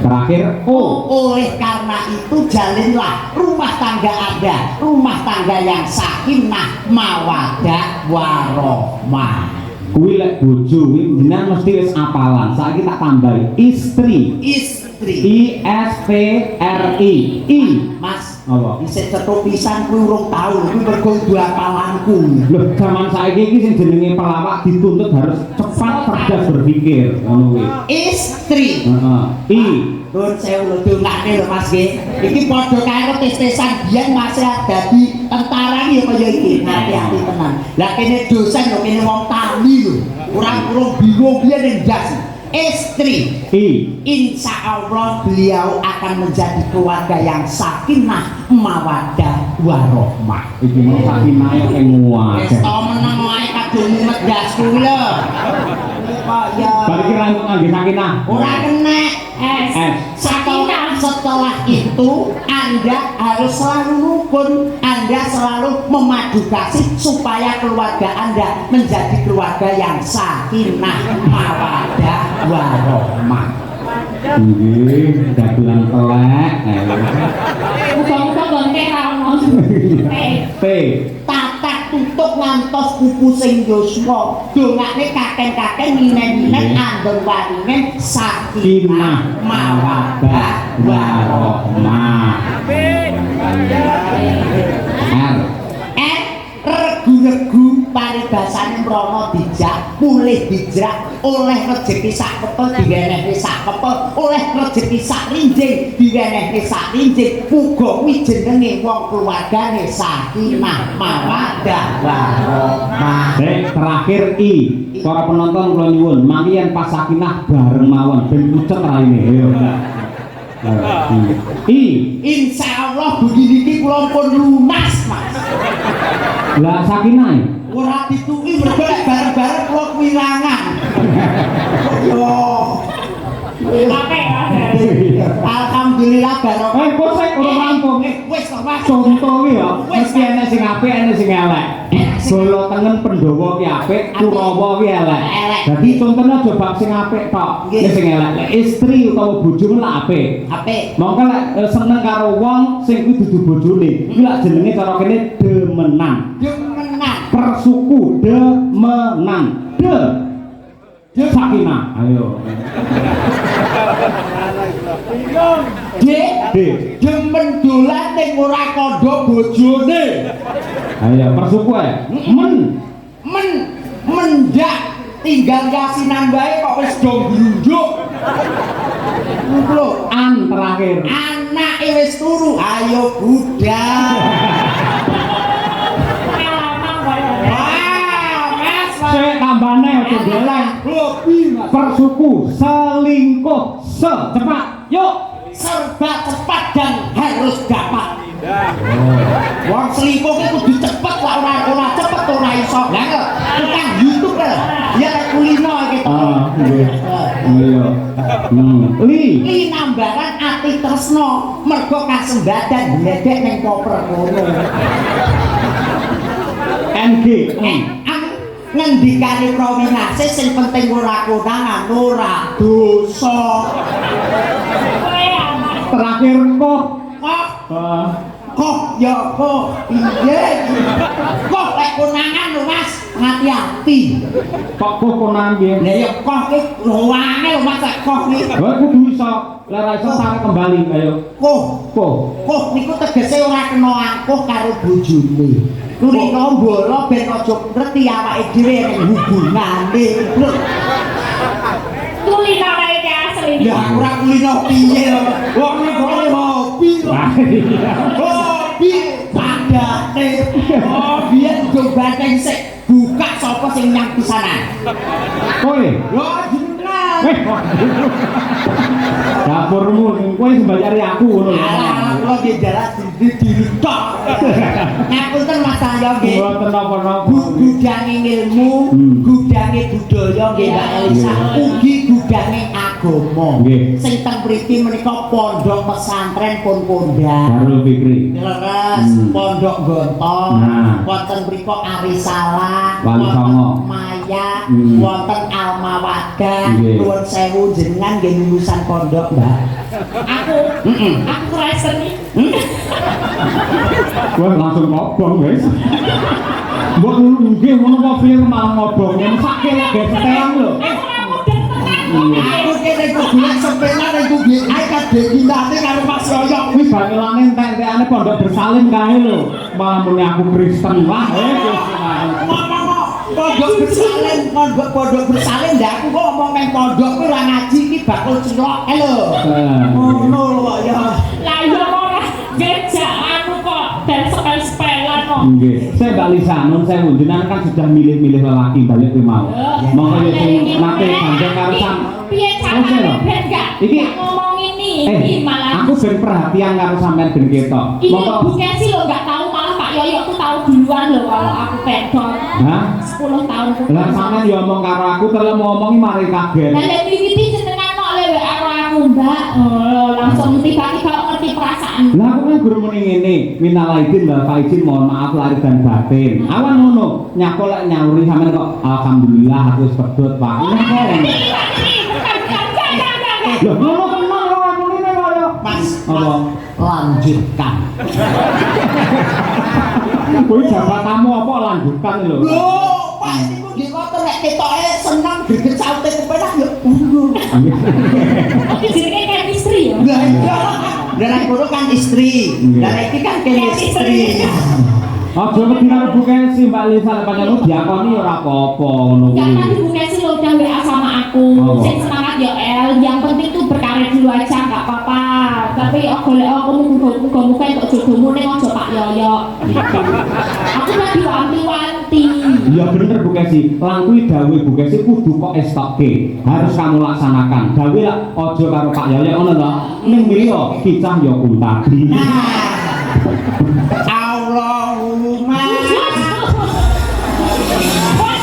Terakhir O. Oleh karena itu jalinlah rumah tangga Anda, rumah tangga yang sakinah, mawaddah, warohmah. Kuwi lek bojo kuwi jenengan mesti wis apalan. Saiki tak tambahi istri. Istri. I S P R I. I. Mas, Apa? isih cetuk pisan kuwi urung tau, kuwi mergo dua apalanku. Loh, zaman saiki iki sing jenenge pelawak dituntut harus cepat cerdas berpikir, ngono kuwi. Istri. Heeh. I. Nun sewu lho dongane lho Mas nggih. Iki padha karo tes-tesan biyen Mas dadi tentara iki ya kaya iki. Hati-hati tenan. Lah kene dosen lho kene wong tani lho. Urang-urang bingung piye ning ndas. Istri. I. Insya Allah beliau akan menjadi keluarga yang sakinah, mawaddah, warohmah. Iki mau sakinah yang Wis muat. to meneng wae kadung medhas kuwi lho. Kaya Balik kira ngangge sakinah. ora kena. S Setelah itu Anda harus selalu rukun, Anda selalu memadu kasih supaya keluarga Anda menjadi keluarga yang sakinah, mawaddah, warohmah. Nggih, dagelan telek. muka-muka gonte rano P. Tatak tutup ngantos kuku sing Yosua, dongane kakek-kakek nginen-nginen andeng waringen sakinah, mawaddah, warohmah. R. Regu-regu paribasane mrono dijak, mulih dijrak, oleh rejeki sak kepel diwenehke sak kepel, oleh rejeki sak rinjing diwenehke sak rinjing. Muga kuwi jenenge wong keluargane sakinah, mawaddah, warohmah. Terakhir I. Para penonton kula nyuwun, mangke yen pas sakinah bareng mawon ben pucet raine. Ayo. I. Insya Allah begini ki kula pun lunas Mas. Lah sakinah. Ora dituki Jaba ki apik, Kurawa ki elek. Elek. Dadi contone aja bab sing apik tok, Nggih. sing elek. Lek istri utawa bojomu lak apik. Apik. Mongko lek seneng karo wong sing kuwi dudu bojone, kuwi lak jenenge cara kene demenan. Demenan. Persuku demenan. Sakinah. Ayo. Dek, Dek. demen dolan ning ora kandha bojone. Ayo persuku ae. Mendak tinggal yasinan bae kok wis do glunduk. Lho, An terakhir. anake wis turu, ayo budal. Pengalaman kaya Wah, Mas. Sik tambane aja golek. Lebih, Mas. Persuku selingkuh secepat. Yuk. Serba cepat dan harus dapat. Wong selingkuh ki kudu cepet lah, ora cepet ora iso. Lah kok tukang YouTube lho. Ya kayak kulino gitu. Nggih. Iya. Li Nambaran ati tresno mergo kasembadan bledek ning koper kono. NG. Ngendikane Prawinase sing penting ora konangan, ora dosa. Terakhir kok. Kok ya kok piye? Kok lek konangan lho Mas, hati-hati. Kok konangan piye? Lah ya kok ki luwange lho Mas lek kok ki. Kowe kudu iso lara iso tarik kembali ayo. Kok niku tegese ora kena angkuh karo bojone. Kulino mbolo ben aja ngerti awake dhewe ning hubungane. Lho, kulino iki asli. ya ora kulino piye lho. Wong iki hobi. Hobi padane. Oh, biyen do bateng sik buka sapa sing nyang pisanan. Kowe. Lho jenengan. Dapurmu kowe sembayari aku ngono lho. Alah, kula nggih dalah dirutok. Ngapunten Mas Cahyo nggih. Mboten napa-napa. Gudange ilmu, gudange budaya nggih Mbak Elisa, ugi gudange agama. Nggih. Sing teng mriki menika pondok pesantren pun kondang. Darul Fikri. Leres pondok Gontong, Nah. wonten mriku Arisalah, Wali wonten Songo. Maya, Hmm. wonten Almawadah. Nggih. Nuwun sewu jenengan nggih lulusan pondok, Mbak. Aku resen iki. Kowe langsung ngobong guys. Mbok nggih ngono kok film malah ngobong. Mesake lek gesetean lho. Aku kene kubulan sepena ning kuwi ae kadhe kindate karo Mas Yoyo. Wis bangelane entek-entekane pondok bersalin kae lho. Malah muni aku Kristen. Wah, Ngomong pondok bersalin ndak aku kok ngomong nang pondok kuwi ora ngaji iki bakul cilok lho. Ngono lho kok ya. Lah iya ora jejak anu kok dan sepel-sepelan kok. Nggih. Saya Mbak Lisa, nun sewu jenengan kan sudah milih-milih lelaki balik kuwi mau. Monggo yo sing nate gandeng karo sam. Piye carane ben gak Iki- ngomong ini malah. Aku ben perhatian karo sampean ben ketok. Ini Monggo. Bu Kesi lo nggak tahu, malah Pak Yoyo tuh tahu duluan loh kalau aku pedot. Hah? 10 tahun Lah sampean yo ngomong karo aku terus ngomongi mari kaget. Nah, dari wiwiti jenengan kok lewe karo aku Mbak. Oh, langsung tiba-tiba ngerti perasaan. Lah aku kan guru muni ngene, minal aidin wal faizin, mohon maaf lahir dan batin. Awan ngono, nyapa lek nyauri sampean kok alhamdulillah aku wis pedhot, Pak. Oh, Ngono kok. ini bukan. Lho, ngono tenan kok ngene kaya. Mas, Apa? lanjutkan. Kuwi jabatanmu apa lanjutan lho. Lho, Pak niku nggih ngoten nek ketoke seneng greget saute kepenak ya. Oke, jenenge chemistry ya. Lah iya. Lah nek kono kan istri. Lah nek iki kan chemistry. Aja wedi karo Bu Kesi, Mbak Lisa, pancen diakoni ora apa-apa ngono Kan tadi kuwi. Bu Kesi lo udah WA sama aku. Oh. Sing semangat ya El, yang penting tuh berkarir dulu aja nggak apa-apa. Tapi golek aku muga-muga untuk jodohmu ning aja Pak Yoyo. Aku udah diwanti-wanti. Iya bener Bu Kesi, lan kuwi dawuh Bu Kesi kudu kok estokke. Harus kamu laksanakan. Dawuh lak aja karo Pak Yoyo ngono to. Ning mriyo kicah ya kuntabi. Allahumma Oh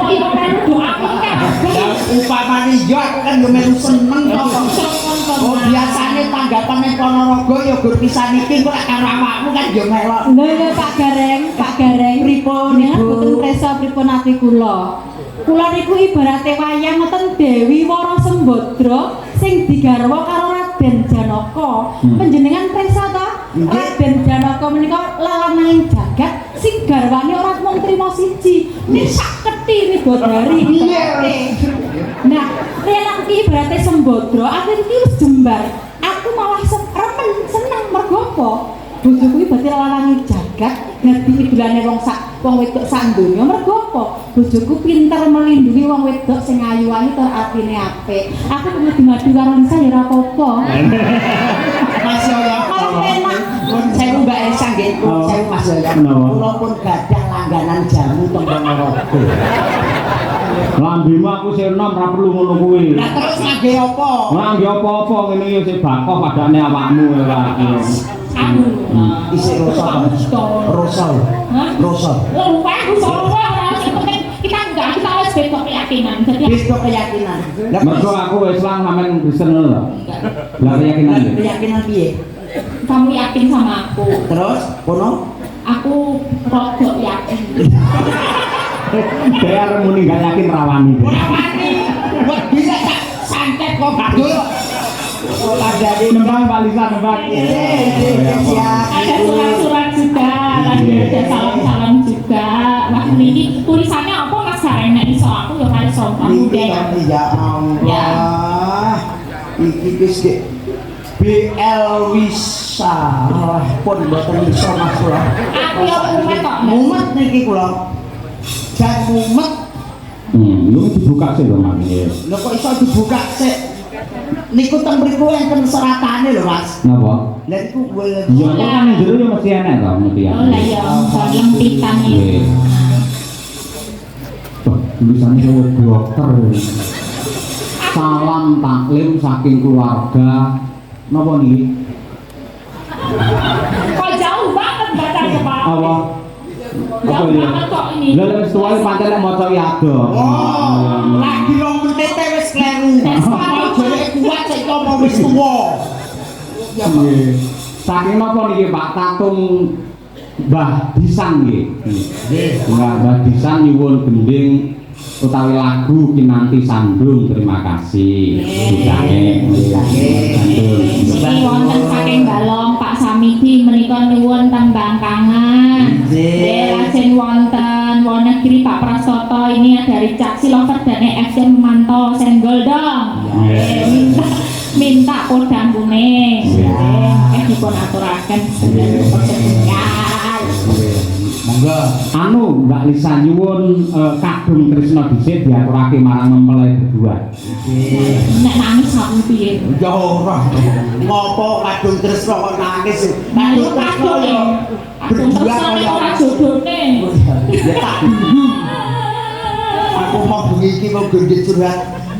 iya kan doaku kan. upamane yo aku kan yo melu seneng kok. Oh biasanya tanggapan yang Ponorogo ya gur pisan iki kok karo awakmu kan yo melok. Lho Pak Gareng pripun jenengan boten presa pripun ati kula. Kula niku ibarate wayang ngoten Dewi Wara Sembadra sing digarwa karo Raden Janaka. Panjenengan presa ta? Raden Janaka menika lalanahing jagat sing garwane ora mung trima siji, ning sak kethi widodari. Nah, yen aku iki ibarate Sembadra, aku iki wis jembar. Aku malah remen seneng mergo apa? Bojoku iki berarti lalange jagat, dadi idolane wong wedok sak donya. Mergo apa? Bojoku pinter melindungi wong wedok sing ayu-ayu tur atine apik. Aku ngadu-ngadu karo Lisa ya ora apa-apa. Mas Yoyo, Malah enak. saya Mbak Elsa nggih, saya Mas Yoyo. Kula pun gadah langganan jamu teng Ponorogo. Lambemu aku sing enom ora perlu ngono kuwi. Lah terus ngangge apa? Ngangge apa-apa ngene ya sing bakoh padane awakmu ora. Aku. Isih rosa. Rosa. Rosa. Lupa aku soalnya orang yang penting kita harus besok keyakinan. Jadi Besok keyakinan. Lah Mergo aku Islam sampean Kristen lho. Lah keyakinan ya. keyakinan piye? kamu yakin sama aku. Terus kono? Aku rodok yakin. Saya harus muni gak yakin rawani. Rawani. Buat bisa santet kok badul. Jadi Nembang Pak Lisa nembang. Ada surat-surat juga, lagi ada salam-salam juga. Wah ini tulisannya apa Mas Gareng? Iso aku ya kali so kamu deh. Ya Allah. Iki wis BL Wisa. Pun mboten iso Mas kula. Aku ya mumet kok. Mumet niki kula. Jan mumet. Lu dibuka sih lho Mas. Lho kok iso dibuka sik? Niku teng mriku enten seratane lho Mas. Napa? Lah iku Iya, kan jero yo mesti enak to, mesti Oh lah ya, soalnya pitan ini. Tulisannya dokter. Salam taklim saking keluarga. Napa niki? Kok jauh banget bacanya Pak? Apa? Jauh banget kok ini. Lah wis tuwa pancen nek maca ya ado. Oh, lagi rong menit wis kleru. Mau jare kuat sik apa wis tuwa. Nggih. Saking napa niki Pak Tatung Mbah Disan nggih. Nggih. Mbah Disan nyuwun gending utawi lagu kinanti sandung terima kasih. Ini wonten saking Balong Pak Samidi menika nyuwun tembang kangen. Lajeng wonten Wonogiri Pak Prasoto ini dari Cak Silover dan FC Manto Senggol dong. Minta podang kuning. Dipun aturaken sedaya. Monggo. Anu Mbak Lisa nyuwun kadung Krisna dhisik diaturake marang mempelai berdua. Nek nangis aku piye? Ya ora. Ngopo kadung tresno kok nangis. Kadung tresno ya. Kadung tresno nek ora jodone. Ya tak dulu. Aku mau bengi iki mau gendhe curhat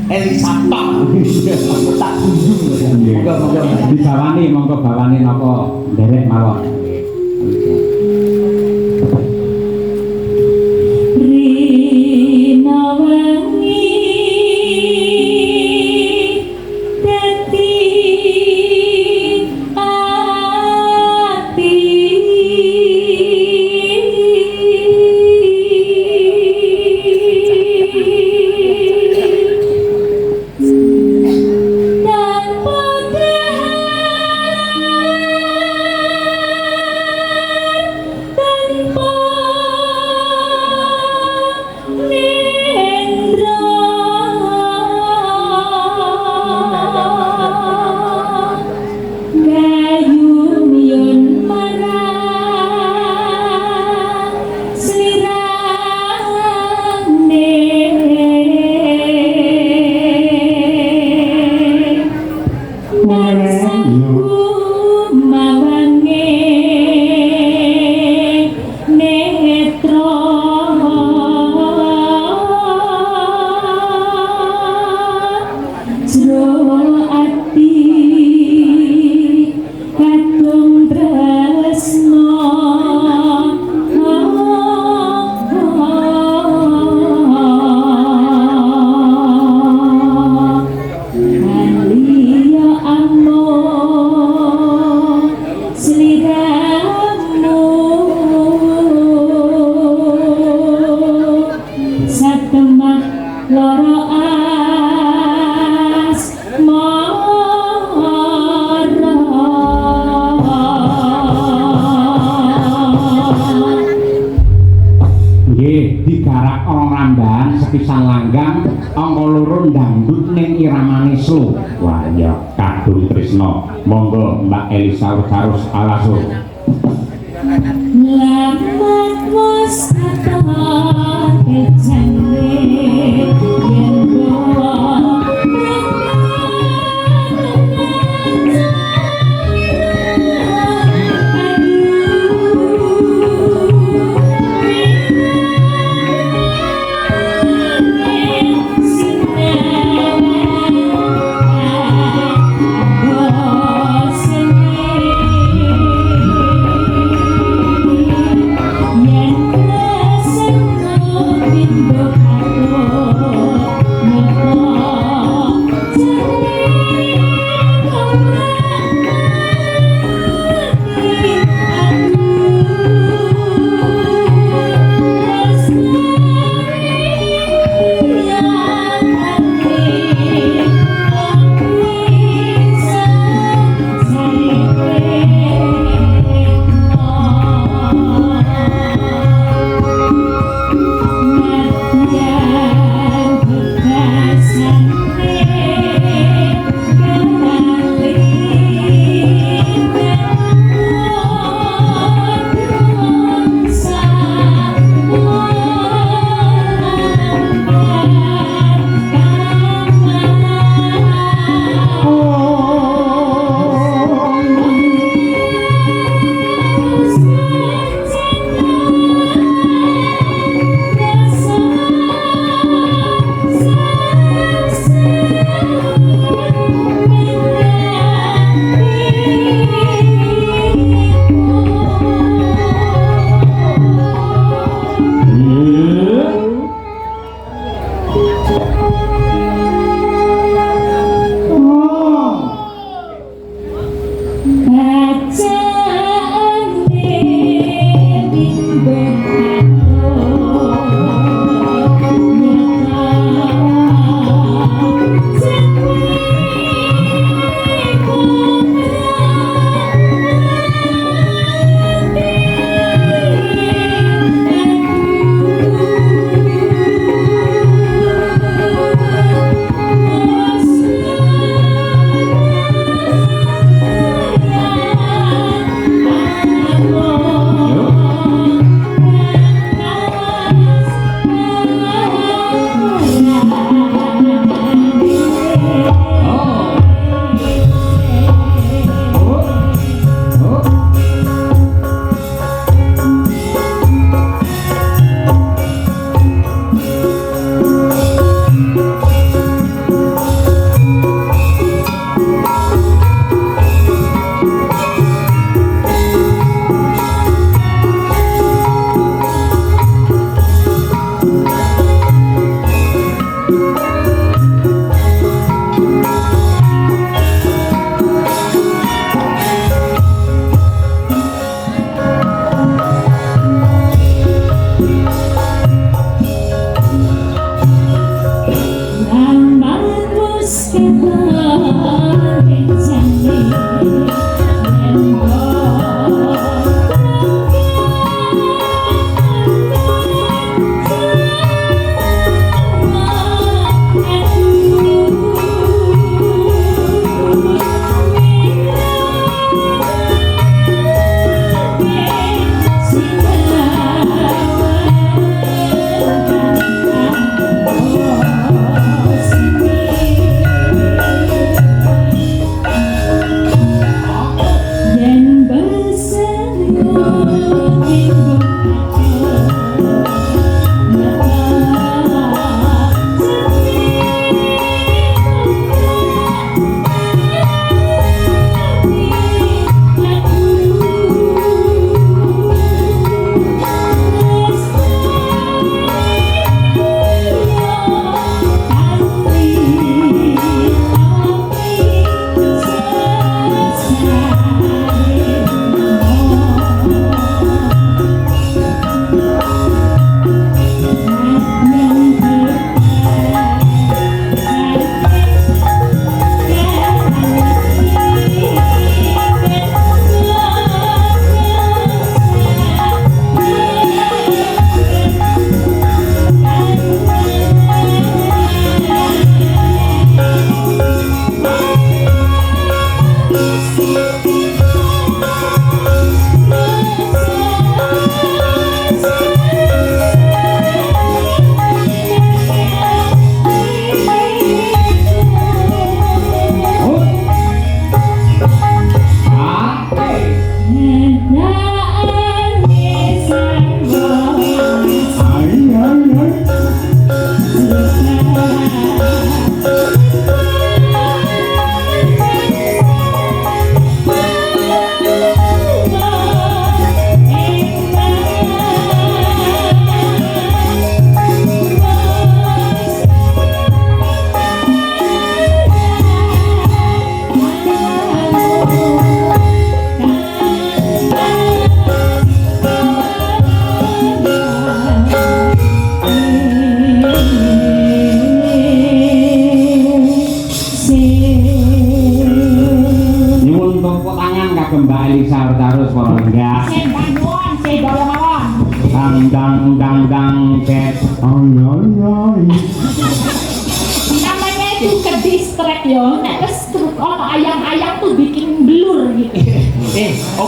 Elisa tok. Aku tak dulu. Monggo. Dibawani monggo bawani napa nderek mawon. loro asmara. Nggih, digarak ana rambahan sepisan langgang angka loro dangdut ning iramane slow. Wah ya kadung tresna. Monggo Mbak Elisa harus alaso. Lamat was katon kejane yen bawa yen keseng pindo katon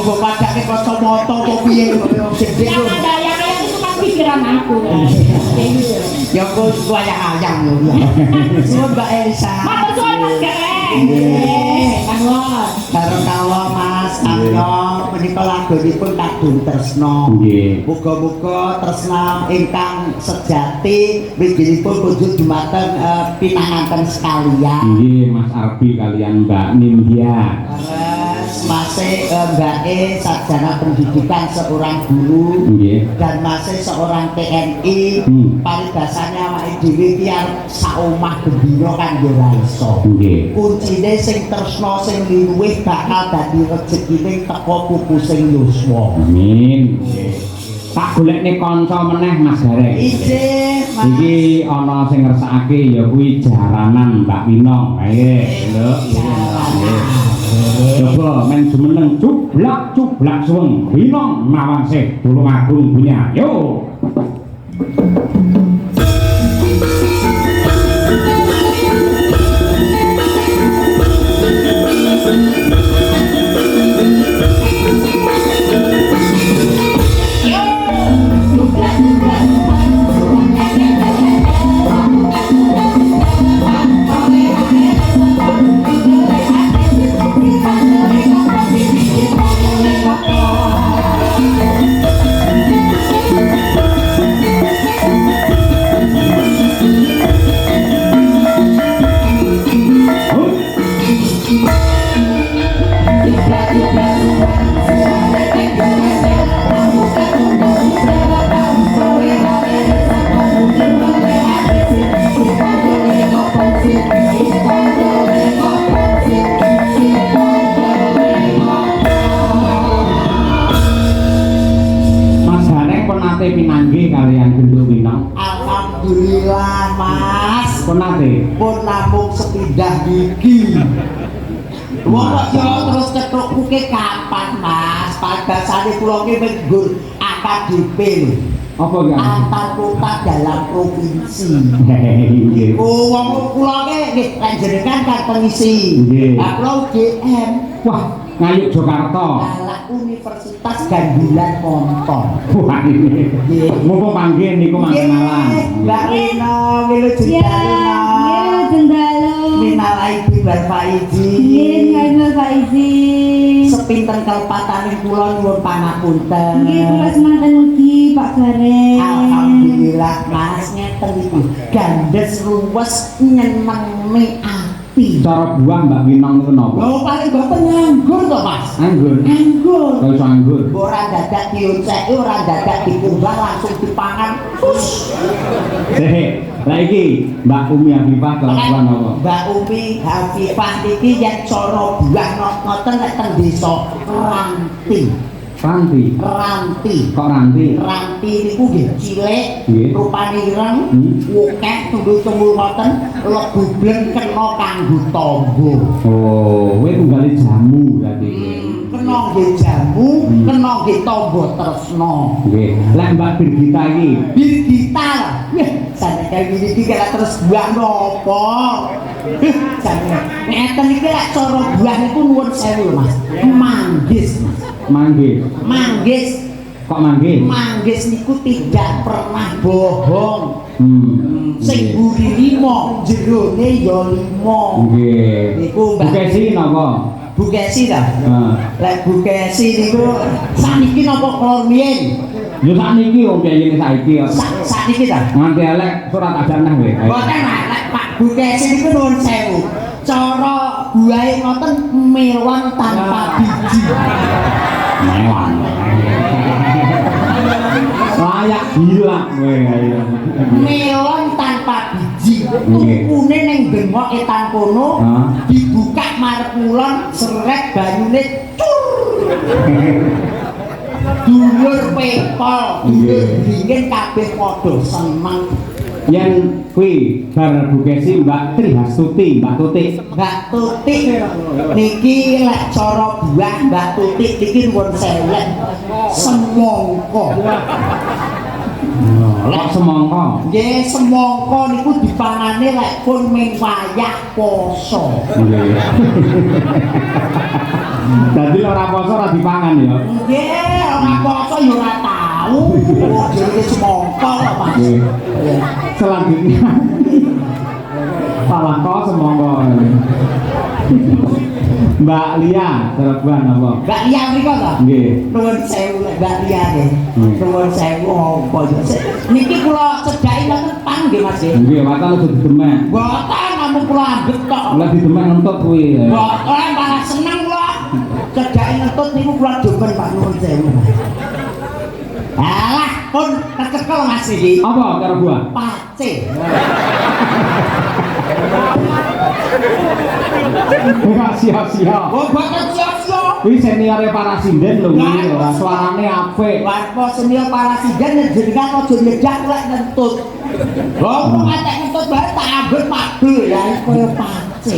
mbok padake kacamata apa piye gede Yang lho. ada yang itu kan pikiran aku. Ya kok ayang-ayang lho. Suwun Mbak Elsa. Matur suwun Mas Gareng. Manggon. Karo kawula Mas Amyo menika lagunipun kadung tresna. Nggih. Muga-muga tresna ingkang sejati mrigilipun kunjuk dumateng pinanganten sekalian. Nggih Mas Arbi kalian Mbak Nindya. Terus masih Mbak E sarjana pendidikan seorang guru Nggih. dan masih seorang TNI. Paribasannya awake dhewe biar saomah gembira kan yo ora iso. Nggih. Kuncine sing tresna sing luwih bakal dadi rezekine teko pupu sing yuswa. Amin. Tak golekne kanca meneh Mas Gareng. Ijih, Mas. Iki ana sing ngersakake ya kuwi jaranan Mbak Winong. Nggih, lho. Coba men jumeneng cublak suweng Winong Nawangsih Tulungagung punya. Yo. Pinanggih kalian genduk Winong. Alhamdulillah Mas. Pun nate. Pun namung sepindah gigi. Wong kok yo terus cetuk kuke kapan Mas? Pagasane kula ki wis nggur AKDP lho. Apa ya? Antar kota dalam provinsi. Nggih. Oh, wong kula ki nggih lek jenengan kan pengisi. Nggih. Lah kula UGM. Wah, ngayuk Jakarta. Dalam Universitas Gandulan Montor. Wah, ini. Mumpung panggil niku mangkenalan. Mbak Rina, melu Ya, jendalu. jendalu. Minal aidin wal faizin. Nggih, ngapunten Pak izin. Sepinten kelepataning kula nyuwun pangapunten. Nggih, kula semanten ugi Pak Gareng. Alhamdulillah Mas ngeten iki. Gandes ruwes nyenengi ati. Cara buah Mbak Winong itu napa? Lho paling boten nganggur to Mas. Anggur. Nganggur. Kaya iso anggur. Ora dadak dionceki, ora dadak dikumbang langsung dipangan. Us. Lah iki Mbak Umi Habibah kelakuan apa? Mbak Umi Hafifah iki yen cara buah ngoten nek teng desa Ranti. Ranti. Ranti. Kok ranti? Ranti niku nggih cilik, Nggih. rupane ireng, wokeh tunduk-tunduk ngoten, lebu bleng kena kanggo tangga. Oh, kowe tunggale jamu berarti. Kena nggih jamu, kena nggih tangga tresna. Nggih. Lah Mbak Birgita iki Birgita. Sampe kaya iki kira terus buah napa? Sampe ngeten iki lek cara buah niku nuwun sewu lho Mas. Manggis, Mas. manggis. Manggis. Kok manggis? Manggis niku tidak pernah bohong. Sing Nggih. buri 5, jerone ya 5. Nggih. Niku Mbak Bukesi napa? Bukesi ta? Heeh. Lek Bukesi niku saniki napa kala riyen? Yo sakniki wong biyen saiki kok. Saniki ta? Nganti elek surat adanah kowe. Mboten lek Pak Bukesi niku nuwun sewu. Cara buahe ngoten melon tanpa biji. Mewah. Layak gila kowe ayo. Melon tanpa biji. Nggih. Tukune ning bengok etan kono, Hah? dibuka marep kulon, seret banyune cur. Dulur pepol, dulur dingin kabeh padha seneng. Yen kuwi bar Bukesi Mbak Trihastuti, Mbak Tutik. Mbak Tutik niki lek cara buah Mbak Tutik niki nuwun sewu lek semangka. Kok semangka? Nggih semangka niku dipangane lek pun ming wayah poso. Nggih. Dadi ora poso ora dipangan ya. Nggih, ora poso ya ora tau. Jenenge semongko kok, Mas. Selanjutnya Salah kok semongko. Mbak Lia, Cirebon apa? Mbak Lia mriko to? Nggih. Nuwun sewu lek Mbak Lia nggih. Nuwun sewu apa ya. Niki kula cedhaki nonton pang nggih Mas nggih. Nggih, mata lu demen. Boten namung kula anggap tok. Lah didemen entuk kuwi. Boten malah seneng kula. Cedhaki ngentut niku kula demen Pak nuwun sewu. Alah, pun kecekel Mas iki. Apa cara buah? Pace. Enggak sia-sia. Oh, boten sia-sia. Kuwi seniore para sinden lho kuwi ora suarane apik. Warpo senior parasiden jenengan aja nyedak lek ngentut. Wong ngatek ngentut bae tak ambek padu ya koyo pace.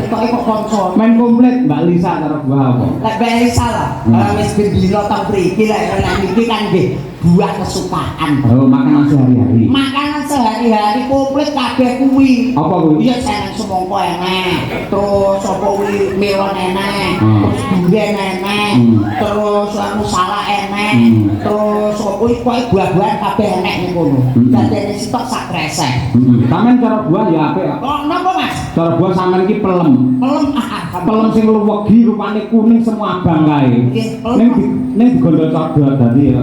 Kok kanca. Main komplit Mbak Lisa karo buah apa? Lek Mbak Elisa lah, wis bendino teng mriki lek niki kan nggih buah kesukaan. Oh, makanan sehari-hari. Makanan sehari-hari komplit kabeh kuwi. Apa kuwi? Iya seneng semongko enek. Terus apa kuwi melon enek. Terus durian enek. Terus anu salak enek. Terus apa kuwi buah-buahan kabeh enek ning kono. Dadene stok sak kresek. Sampeyan cara buah ya apik. Kok napa Mas? Cara buah sampeyan iki pelem. Pelem Pelem sing luwegi rupane kuning semua abang kae. Nggih, pelem. Ning digondol codot dadi ya.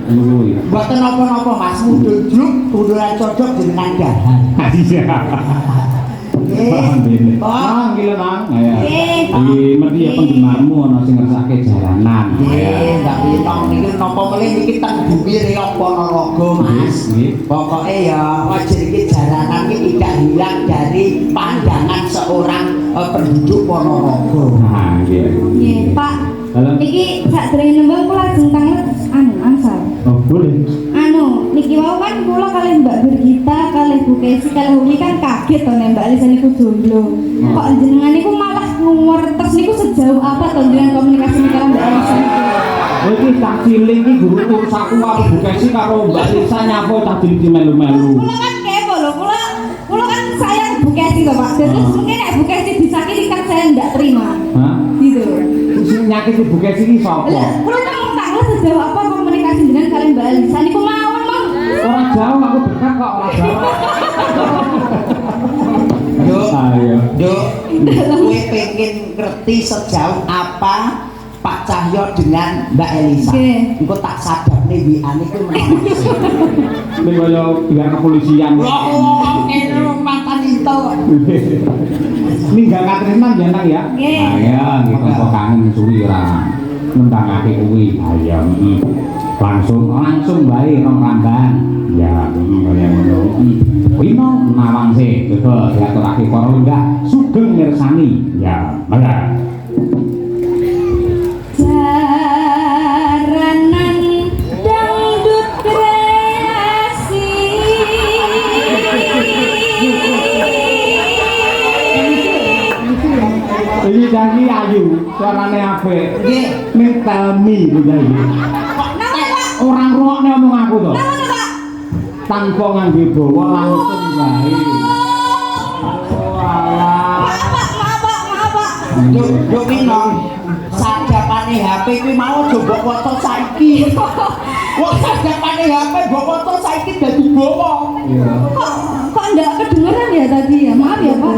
Ngono kuwi. Mboten napa-napa Mas, mundul druk, mundulan cocok jenengan dahan. Iya. Nggih. Nang iki lho nang. Ya. Nggih. Iki mesti ya penggemarmu ana sing ngersake jalanan. Nggih, ndak pinong niki napa melih niki teng bumi Riok Ponorogo, Mas. Nggih. Pokoke ya wajib iki jalanan iki tidak hilang dari pandangan seorang penduduk Ponorogo. Nah, nggih. Nggih, Pak. Halo. Niki sakderenge nembang kula lajeng tanget ansal. Oh, boleh. Niki wau kan kula kali Mbak Birgita, kali Bu Kesi, kali Umi kan kaget to nek Mbak Lisa niku jomblo. Kok jenengan niku malah ngumur terus niku sejauh apa to dengan komunikasi karo Mbak Lisa niku? Iki tak cilik iki guru ursaku karo Bu Kesi karo Mbak Lisa nyapo tak cilik melu-melu. Kula kan kepo lho, kula kan sayang Bu Kesi to Pak. Terus mungkin nek Bu Kesi disakiti kan saya ndak terima. Hah? Gitu. Sing nyakiti Bu Kesi iki sapa? Lah, kula kan mau tanya sejauh apa komunikasi dengan kalian Mbak Lisa niku mawon, Mang. Orang jauh aku dekat kok orang jauh. Duk, Ayo. Duk, kowe pengen ngerti sejauh apa Pak Cahyo dengan Mbak Elisa. Nggih. Engko tak sadapne WA-ne kuwi menawa. Ini kaya pihak kepolisian. Loh, ini mantan intel. Ini gak katriman ya nang ya? Nggih. Ayo, kita kok kangen suwi ora. Nembangake kuwi. Ayo. Langsung bae rong ramban. Ya, kaya ngono. Kuwi mau nawang sih, coba diaturake para lenggah sugeng mirsani. Ya, mangga. Jaranan dangdut kreasi. Ini janji ayu, suarane apik. Nggih. Ning telmi kuwi. Orang ruwakne omong aku to. Tanpa ngangge bawa langsung bae. Duk minong. Sadapane HP kuwi mau aja mbok foto saiki. Wong sadapane HP mbok foto saiki dadi bawa. Iya. Kok enggak kedengeran ya tadi ya? Maaf ya, Pak.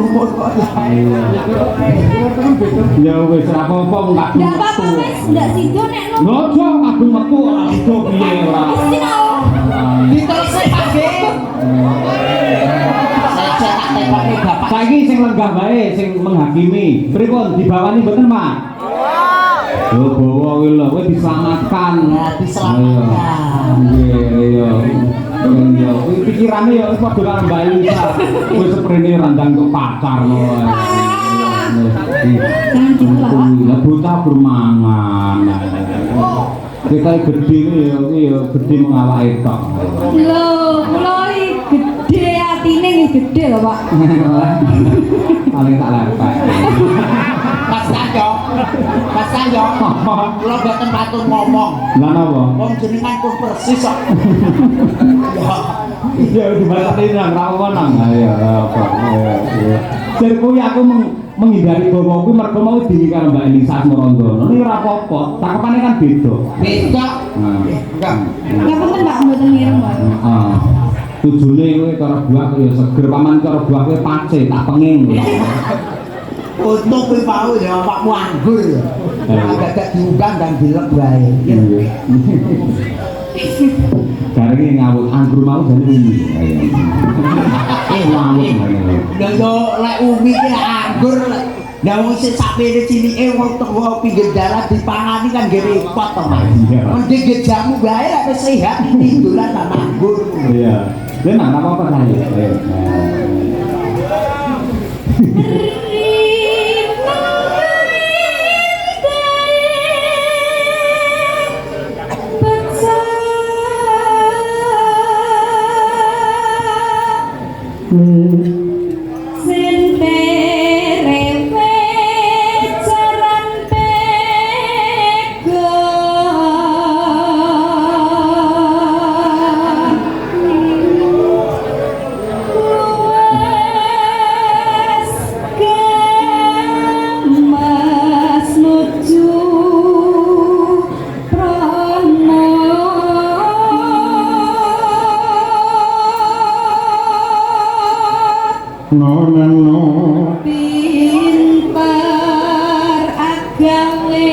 Ya wis ora apa-apa enggak. Enggak apa-apa, Mas. Enggak sido nek no. Ngojo kabeh metu ora iso piye ora. Mesti no. Diterusne Pak nggih. Saya tak tepake Bapak. Saiki sing lenggah bae sing menghakimi. Pripun dibawani mboten, Pak? Oh, bawa kuwi lho, kowe diselamatkan. Ya, diselamatkan. Iya. Iya, kuwi pikirane ya padha karo Mbak Elisa. Kowe seprene randang kok pacar lho. Jangan gitu lah, Pak. Lah bocah bermangan. Kita gede ya gede mengawake tok. Loh, kula iki gede atine nggih gede lho, Pak. Paling tak lepek. Mas Cahyo. Mas Cahyo. Kula mboten patut ngomong. Lah napa? Wong jenengan pun persis kok. Ya. Ya dibatasi nang rawonan. Ayo apa. Jar kuwi aku menghindari bawa kuwi mergo mau dini karo Mbak Elisa Asmarandana. Ini ora apa-apa, cakepane kan beda. Beda. Enggak. Ya bener Mbak mboten ngirim Mbak. Heeh. Tujune kowe cara buah ya seger paman cara buah kowe pace tak penging. Untuk kowe mau ya awakmu anggur ya. Agak diundang dan dilek wae. Karena ngawut anggur mau jane umi. Ngawut. Lah yo lek umi ki anggur lah wong sing sakmene cinike wong tuwa pinggir dalan dipangani kan nggih repot to Mas. Mending ge jamu wae lek wis sehat tindulan sama anggur. Iya. Lha nang apa-apa saya. Pinter agawe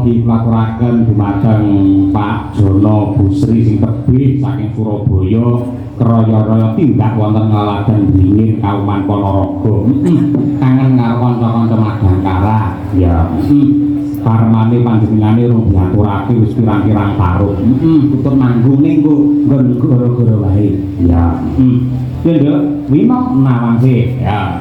dilaturaken dumateng Pak Jono Busri sing tebih saking Surabaya kraya-raya tindak wonten Ngaladan Dingin Kauman Ponorogo. Kangen karo kanca-kanca Madangkara. Ya. Parmane panjenengane rung diaturake wis pirang-pirang taruh. Tutut manggung ning nggon gara-gara wae. Ya. Ya nduk, wino nawangse. Ya.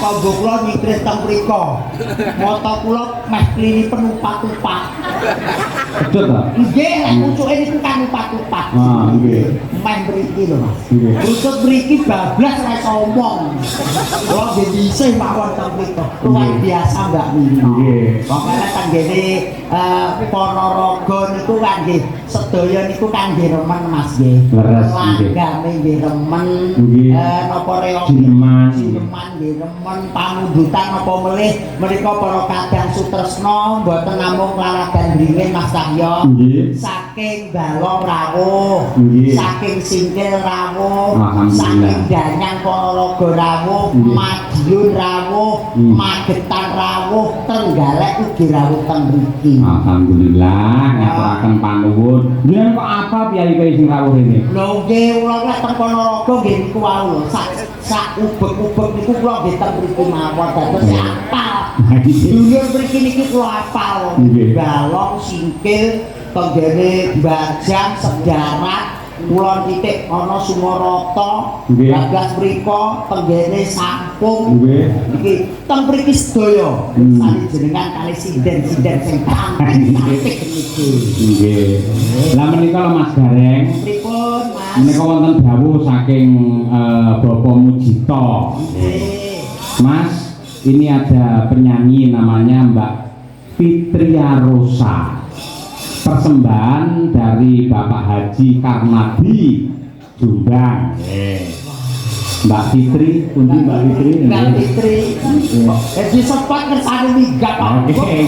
tangga kula nyingkrih teng mriko. Moto kula meh klini penupak-tupak. Betul ta? Nggih, lek pucuke niku kan upak-upak. Ah, nggih. Meh mriki lho, Mas. Nggih. Lutut mriki bablas ora iso omong. Kula nggih dhisik mawon teng mriko. Luar biasa Mbak Mimi. Nggih. Pokoke tenggene Ponorogo niku kan nggih sedaya niku kan nggih remen Mas nggih. Leres nggih. Langgame nggih remen. Nggih. Napa reok Jineman. Jineman nggih remen pamundutan apa melih menika para kadang sutresna mboten namung lalagan ringin Mas Cahyo. Nggih. Saking Balong rawuh, Nggih. saking Singkil rawuh, Alhamdulillah. saking Danyang Ponorogo rawuh, Nggih. Madiun rawuh, Magetan rawuh, Trenggalek ugi rawuh teng mriki. Alhamdulillah ngaturaken panuwun. Jenengan kok apa piyai-piyai sing rawuh rene? Lho nggih kula lek teng Ponorogo nggih niku wau lho. Sak ubek-ubek niku kula nggih teng mriki mawon dados apal. Dulur mriki niki kula apal. Nggih. Balong Singkil tenggene Bajang Sedarat Kulon titik ana Sumarata, Nggih. Gagas mriko tenggene Sampung. Nggih. Iki teng mriki sedaya sami jenengan kali sinden-sinden sing cantik niki. Nggih. Lah menika lho Mas Gareng. Pripun, Mas? Menika wonten dawuh saking Bapak Mujito. Nggih. Mas, ini ada penyanyi namanya Mbak Fitria Rosa. Persembahan dari Bapak Haji Karnadi Jombang. Mbak Fitri, pundi Mbak Fitri? Mbak Fitri. Jadi sempat kersane minggat. Oke,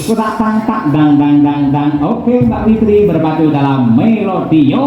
ku tak tangkap dang dang dang dang. Oke Mbak Fitri berpatu dalam Melodio.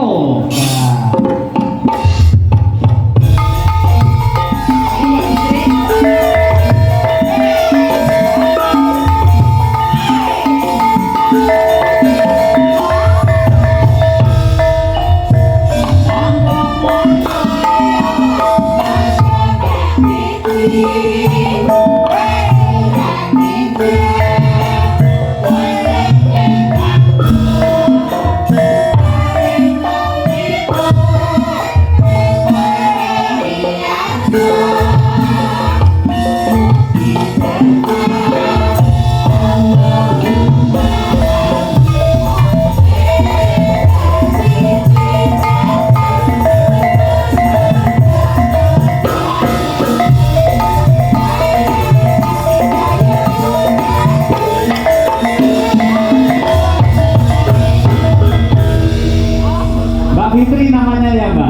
Mbak Fitri namanya ya Mbak?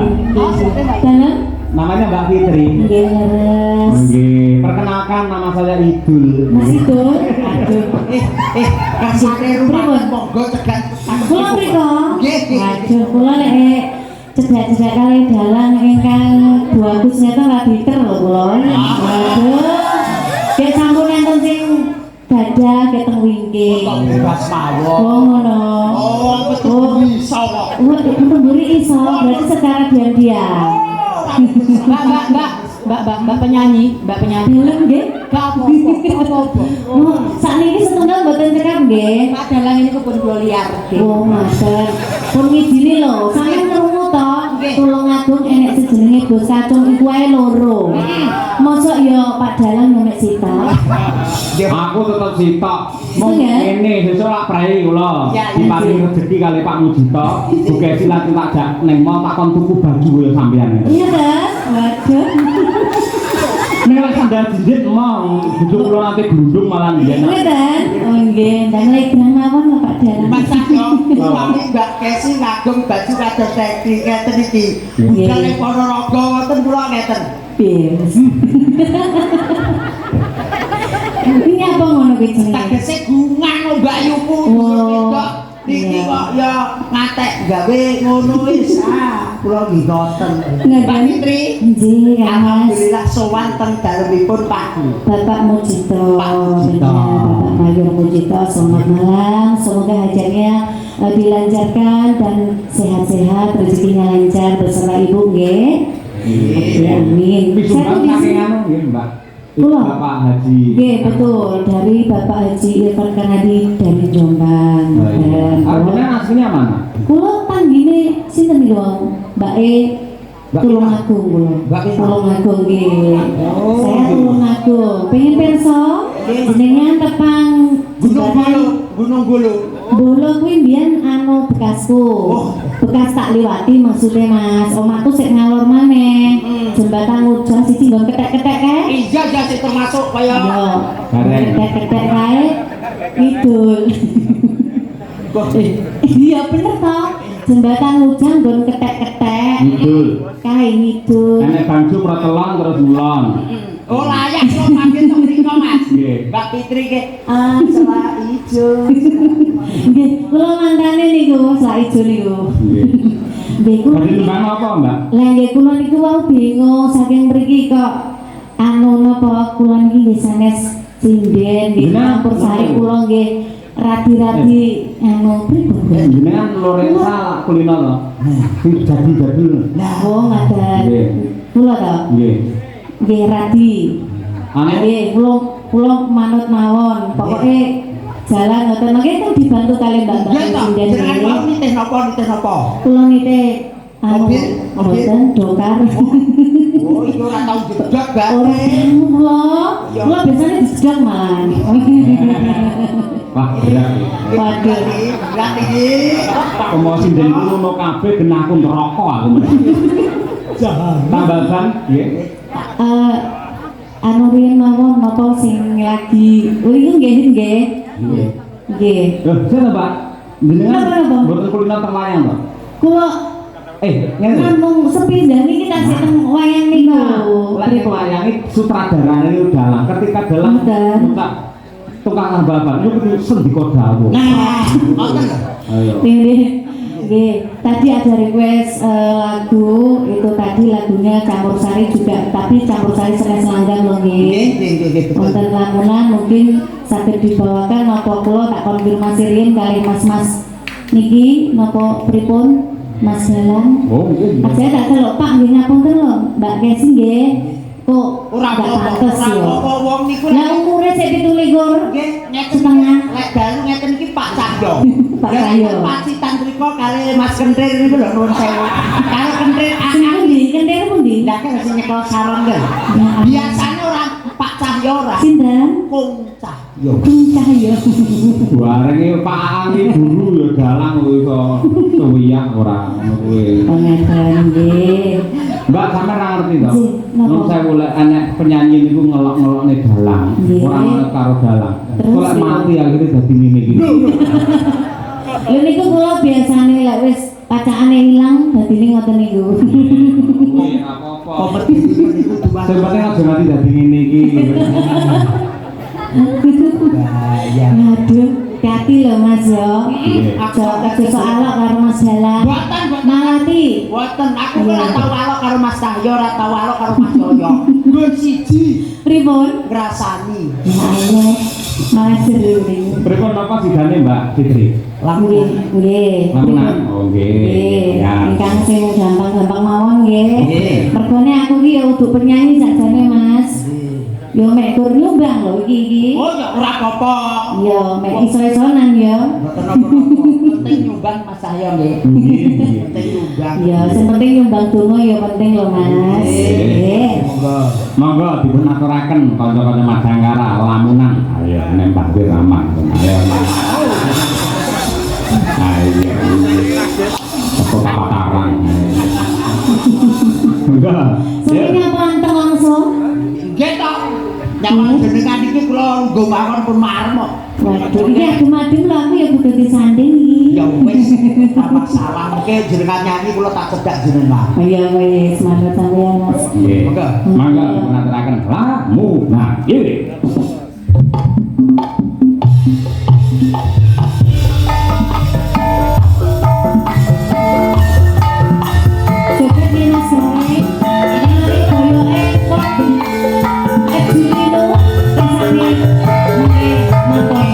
Dalam Namanya Mbak Fitri. nggih leres. Nggih, perkenalkan nama saya Idul. Mas Idul, aduh. Kersane rumah monggo cegat. Kula mriko. Nggih, nggih. Waduh, kula nek cedak-cedak kali dalang ingkang bagus nyata labiter lho kula. Waduh. Kayak sampun enten sing gadah keteng wingking. Kok bebas mawon. Oh ngono. Oh, betul bisa kok. Waduh, mburi iso, berarti secara diam-diam. Mbak penyanyi, belum nggih? Gak apa-apa. Oh, sakniki setunggal mboten cekap nggih. Pak dalang ini kebun kula liar. Oh, master. Pun ngidini lho, sampeyan krungu to? Tulung Agung enek sejenenge bos kacung iku ae loro. Mosok ya Pak dalang nek sita. Aku tetep sitok. Mong Iya. ngene sesuk lak prei kula. Ya, iya, Diparingi rezeki kali Pak Mujito. Buka silat tak jak ning mall tak kon tuku baju ya sampean. Iya kan? Waduh. Nek lek sandal jinjit mau bujuk kula nanti glundung malah njen. Iya kan? Oh nggih, ndang lek mawon lho Pak dalang. Mas Cahyo, suami Mbak Kesi ngagem baju kados teknik ngeten iki. Nggih. Budal ning Ponorogo wonten kula ngeten. Yes. Ini apa ngono kuwi jenenge? Tegese gungang lho Mbak Yuku. Oh, Niki iya. kok ya ngatek gawe ngono wis. Kula nggih ngoten. Nggih, Mbak Fitri, Nggih, Kang Mas. alhamdulillah sowan teng dalemipun Pak. Bapak Mujito, Pak Mujito. benar, Bapak Mayor Mujito, selamat malam. Semoga hajatnya dilancarkan dan sehat-sehat, rezekinya lancar beserta ibu, nggih. Amin. Pisumban Saya tuh di saking sini. anu nggih Mbak. Kula. Bapak Haji. Nggih, betul. Dari Bapak Haji Irfan Kanadi dari Jombang. Oh, iya. Dan Artinya aslinya mana? kula tanggine sinten niku, Mbak E Tulungagung kula. Mbak Pina. Tulungagung nggih. Oh. Saya Tulungagung. Pengen pirsa jenengan tepang Gunung Gulu. Bolo kuwi mbiyen anu bekasku. Bekas tak liwati maksudnya Mas. Omahku sik ngalor maneh. Jembatan Ujang siji nggon ketek-ketek kae. Iya ya sih termasuk kaya Yo. Bareng. Ketek-ketek kae. Kidul. Iya bener toh. Jembatan Ujang nggon ketek-ketek. Ngidul. Kae ngidul. Enek bangsu protelon terus mulon. oh layak lo panggil tok mriko Mas. Nggih. Mbak Fitri ke selak ijo. Nggih, kula mantane niku sak ijo niku. Nggih. Nggih kula. Tadi nembang apa, Mbak? Lah nggih kula niku wau bingung saking mriki kok anu napa kula niki nggih sanes sinden nggih Bener. campur sari kula nggih radi-radi anu pripun. Jenengan Lorenza kulino to. Jadi. Oh ngaten. Nggih. Kula to. Nggih. Nggih radi. Ane Nggih kula manut mawon. Pokoke jalan ngoten nggih kan dibantu kali Mbak Ya toh, sinden jenengan mau nggih. nitih napa? Kula nitih anu Mobil? mboten dokar. Oh, iki ora tau jedak, Mbak. Kula biasanya dijedak malah. wah berat. Waduh. Berat iki. Promosi den ngono kabeh genahku neraka aku. Tambahan nggih. Anu riyen mawon napa sing lagi iki nggih nggih. Nggih. Nggih. Loh, saya Pak. Jenengan Apa? mboten kulino terlayang to? Kula Ngene. ngomong sepindah niki tasih teng wayang niku. Lagi pelayangi sutradarane itu dalang. Ketika dalang Bener. minta tukang ngambaban itu kudu sendika dawuh. Nah, ngoten lho. Ayo. Nggih, tadi ada request lagu itu tadi lagunya Campur Sari juga, tapi Campur Sari Seles Langgang lho nggih. Nggih, betul. Wonten lamunan mungkin saged dibawakan napa kula tak konfirmasi riyen kali Mas-mas niki napa pripun Mas Dalang. Oh, nggih. Saya tak delok Pak nggih ngapunten lho, Mbak Kesi nggih. Kok Ora nggak apa-apa, pantes ora ya. apa wong niku Lah umure sik 17. nggih ngeten Setengah. lek dalu ngeten iki Pak Cahyo. Pak Ya, Cahyo. Pak Citan mriko kali Mas Kentir niku lho nuwun sewu. Kali Kentir Sing pundi? Kentir pundi? Lah kan sing nyekel sarung lho. Biasane ora Pak Cahyo ora. Sinten? Kung Cahyo. Cahyo. Bareng iki Pak Ang iki guru ya dalang kok iso suwiyak ora ngono kuwi. Ngeten nggih. Mbak sampe ra ngerti to? Nggih, napa? Nun saya boleh enek penyanyi niku ngelok-ngelokne dalang. Nggih. Ora ngelok karo dalang. Terus, Kok lek nggih. mati akhirnya dadi ngene iki. Lha niku kula biasane lek wis pacakane ilang dadine ngoten niku. Kuwi apa-apa. Komedi niku duwan. Sing penting aja nganti dadi ngene iki. Bahaya. Aduh, hati lho Mas yo. Nggih. Aja soalok karo Mas Dalang. Boten, boten. Malati. Boten, aku ora tau walok karo Mas Cahyo, ora tau walok karo Mas Yoyo. Gun siji Pripun? ngrasani. Ya Allah, malah seru niku. Pripun napa sidane Mbak Fitri? Nggih, nggih. Lamunan. Oh Nggih, nggih. Ya. ingkang sing gampang-gampang mawon nggih. Nggih. Mergone aku ki ya uduk penyanyi sakjane Mas. Yo mek kur nyumbang lho iki. Oh ya ora apa-apa. Yo mek iso-isonan yo. Boten apa-apa. Penting nyumbang Mas Cahyo nggih. Nggih. Penting nyumbang. Ya, sing penting nyumbang donga ya penting lho Mas. Nggih. Monggo. Monggo dipun aturaken kanca-kanca Madangkara lamunan. Ayo nembah ramah. Ayo. Ayo. Apa pataran. Enggak. Ya. Sampeyan apa anteng langsung? Nggih to. Nyaman jenengan iki kula nggo bangun pun marem kok. Waduh, iki adem-adem lho aku ya kudu disanding iki. Ya wis, ora masalah. Mengke jenengan nyanyi kula tak cedak jenengan. Ya wis, mantap sampeyan Mas. Nggih. Monggo. Monggo dipun aturaken lamunan. Nggih. Coba di Mas Rai. Ini koyoke kok Julino rasane mengke mantap.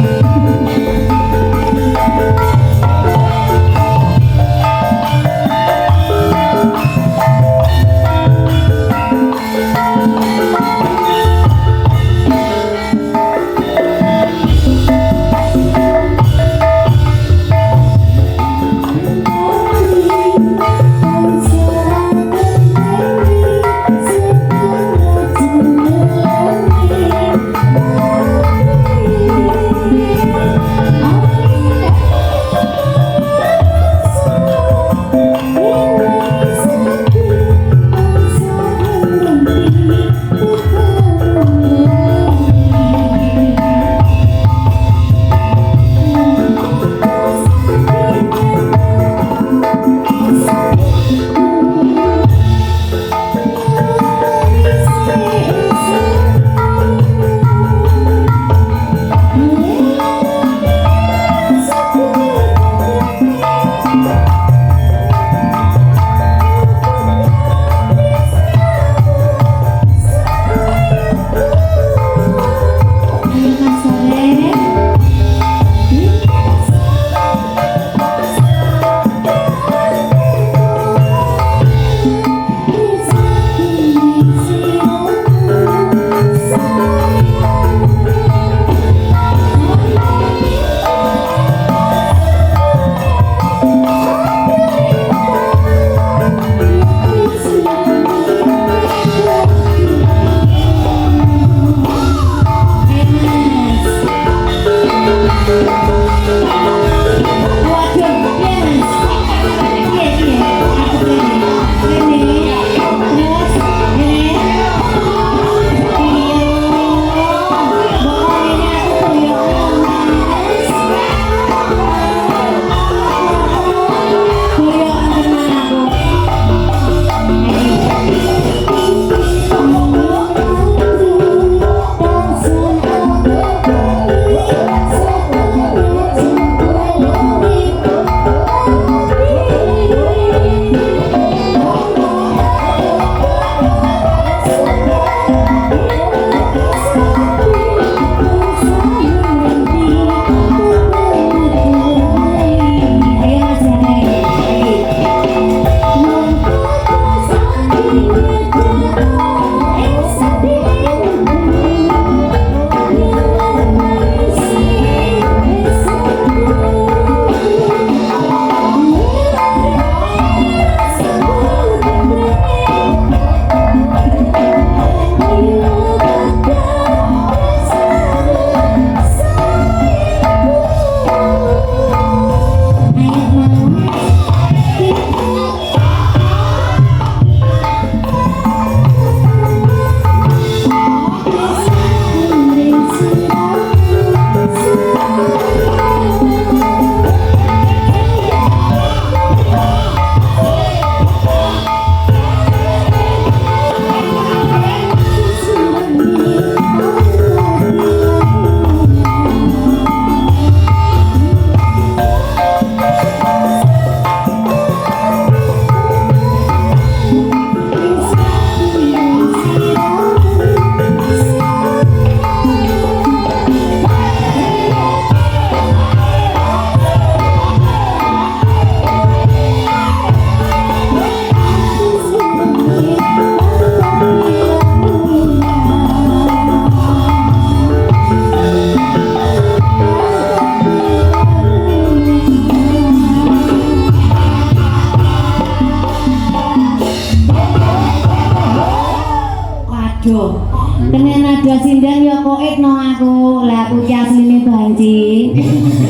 Aduh, kena nada sindang ya koek no aku. Lah aku ki asline banci.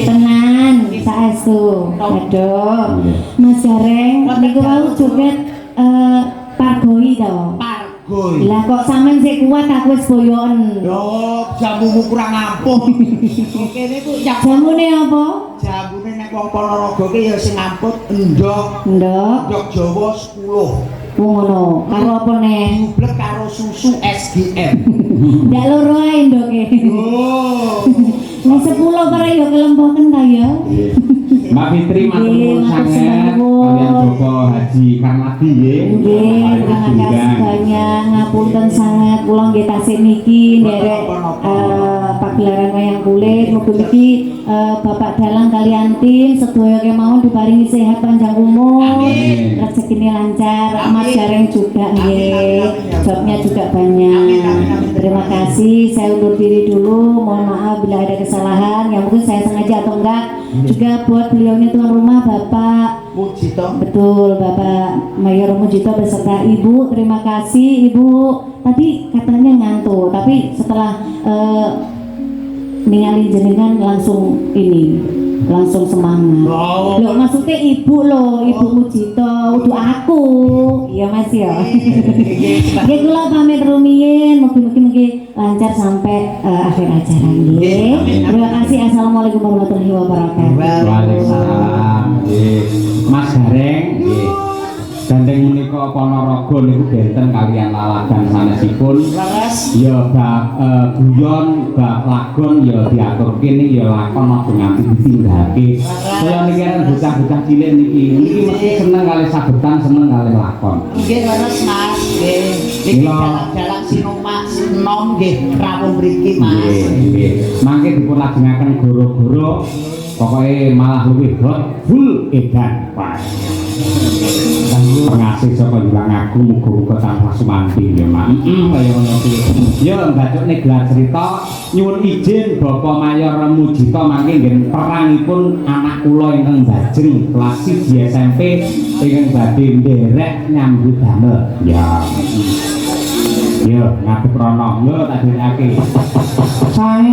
Tenan, saestu. Aduh. Mas Gareng, niku wau joget pargoi to. Pargoi. Lah kok sampean sik kuat aku wis boyoken. Yo, jamumu kurang ampun. Kene ku Jamune apa? jamune nek wong Ponorogo ki ya sing ampun endhog. Ndok. Endhog Jawa 10. Ngono. Karo apa neh? Dublek karo susu SGM. Ndak loro ae ndoke. Oh. Nek 10 bareng yo kelempoken ta ya. Mbak Fitri matur nuwun sanget kalian Joko Haji Karmadi nggih. Nggih, terima kasih banyak. Ngapunten sangat kula nggih tasih niki nderek pagelaran wayang kulit. Mugi-mugi Bapak Dalang kalian tim sedaya kemawon diparingi sehat panjang umur. Amin. Rezekine lancar. Mas Amin. Gareng juga nggih. Jobnya juga banyak. Amin, amin, amin. Terima kasih. Saya undur diri dulu. Mohon maaf bila ada kesalahan yang mungkin saya sengaja atau enggak. Juga buat beliaunya tuan rumah Bapak Mujito. betul Bapak Mayor Mujito beserta Ibu. Terima kasih Ibu. Tadi katanya ngantuk, tapi setelah ningali jenengan langsung langsung semangat. Oh. Loh maksudnya Ibu loh, Ibu Mujito, udah aku. Iya Mas ya. Ya kula pamit rumiyin, mugi-mugi lancar sampai akhir acara nggih. Terima kasih. Assalamualaikum warahmatullahi wabarakatuh. Waalaikumsalam. Nggih. Mas Gareng nggih. Gandeng menika Ponorogo niku benten kalian lalagan sanesipun. Leres. Ya bab guyon, bab lagon ya diaturke niki ya lakon aja nganti ditinggake. Kaya niki kan bocah-bocah cilik niki mesti seneng kali sabetan, seneng kali lakon. Nggih leres Mas. Nggih. Iki Mila. dalang sinoma sinom nggih rawuh mriki Mas. Nggih, nggih. Mangke dipun lajengaken goro-goro pokoke malah luwih hot full edan. Wah. Pengasih saka Hyang Agung muga-muga tansah sumanti ya Mak. Kaya ngono kuwi. Ya mbacukne gelar cerita nyuwun izin Bapak Mayor Mujito mangke nggih perangipun anak kula ingkang Bajeng kelas 1 SMP ingkang badhe nderek nyambut damel. Ya. Ya, ngadep rono. Yo tak dherekake. Sang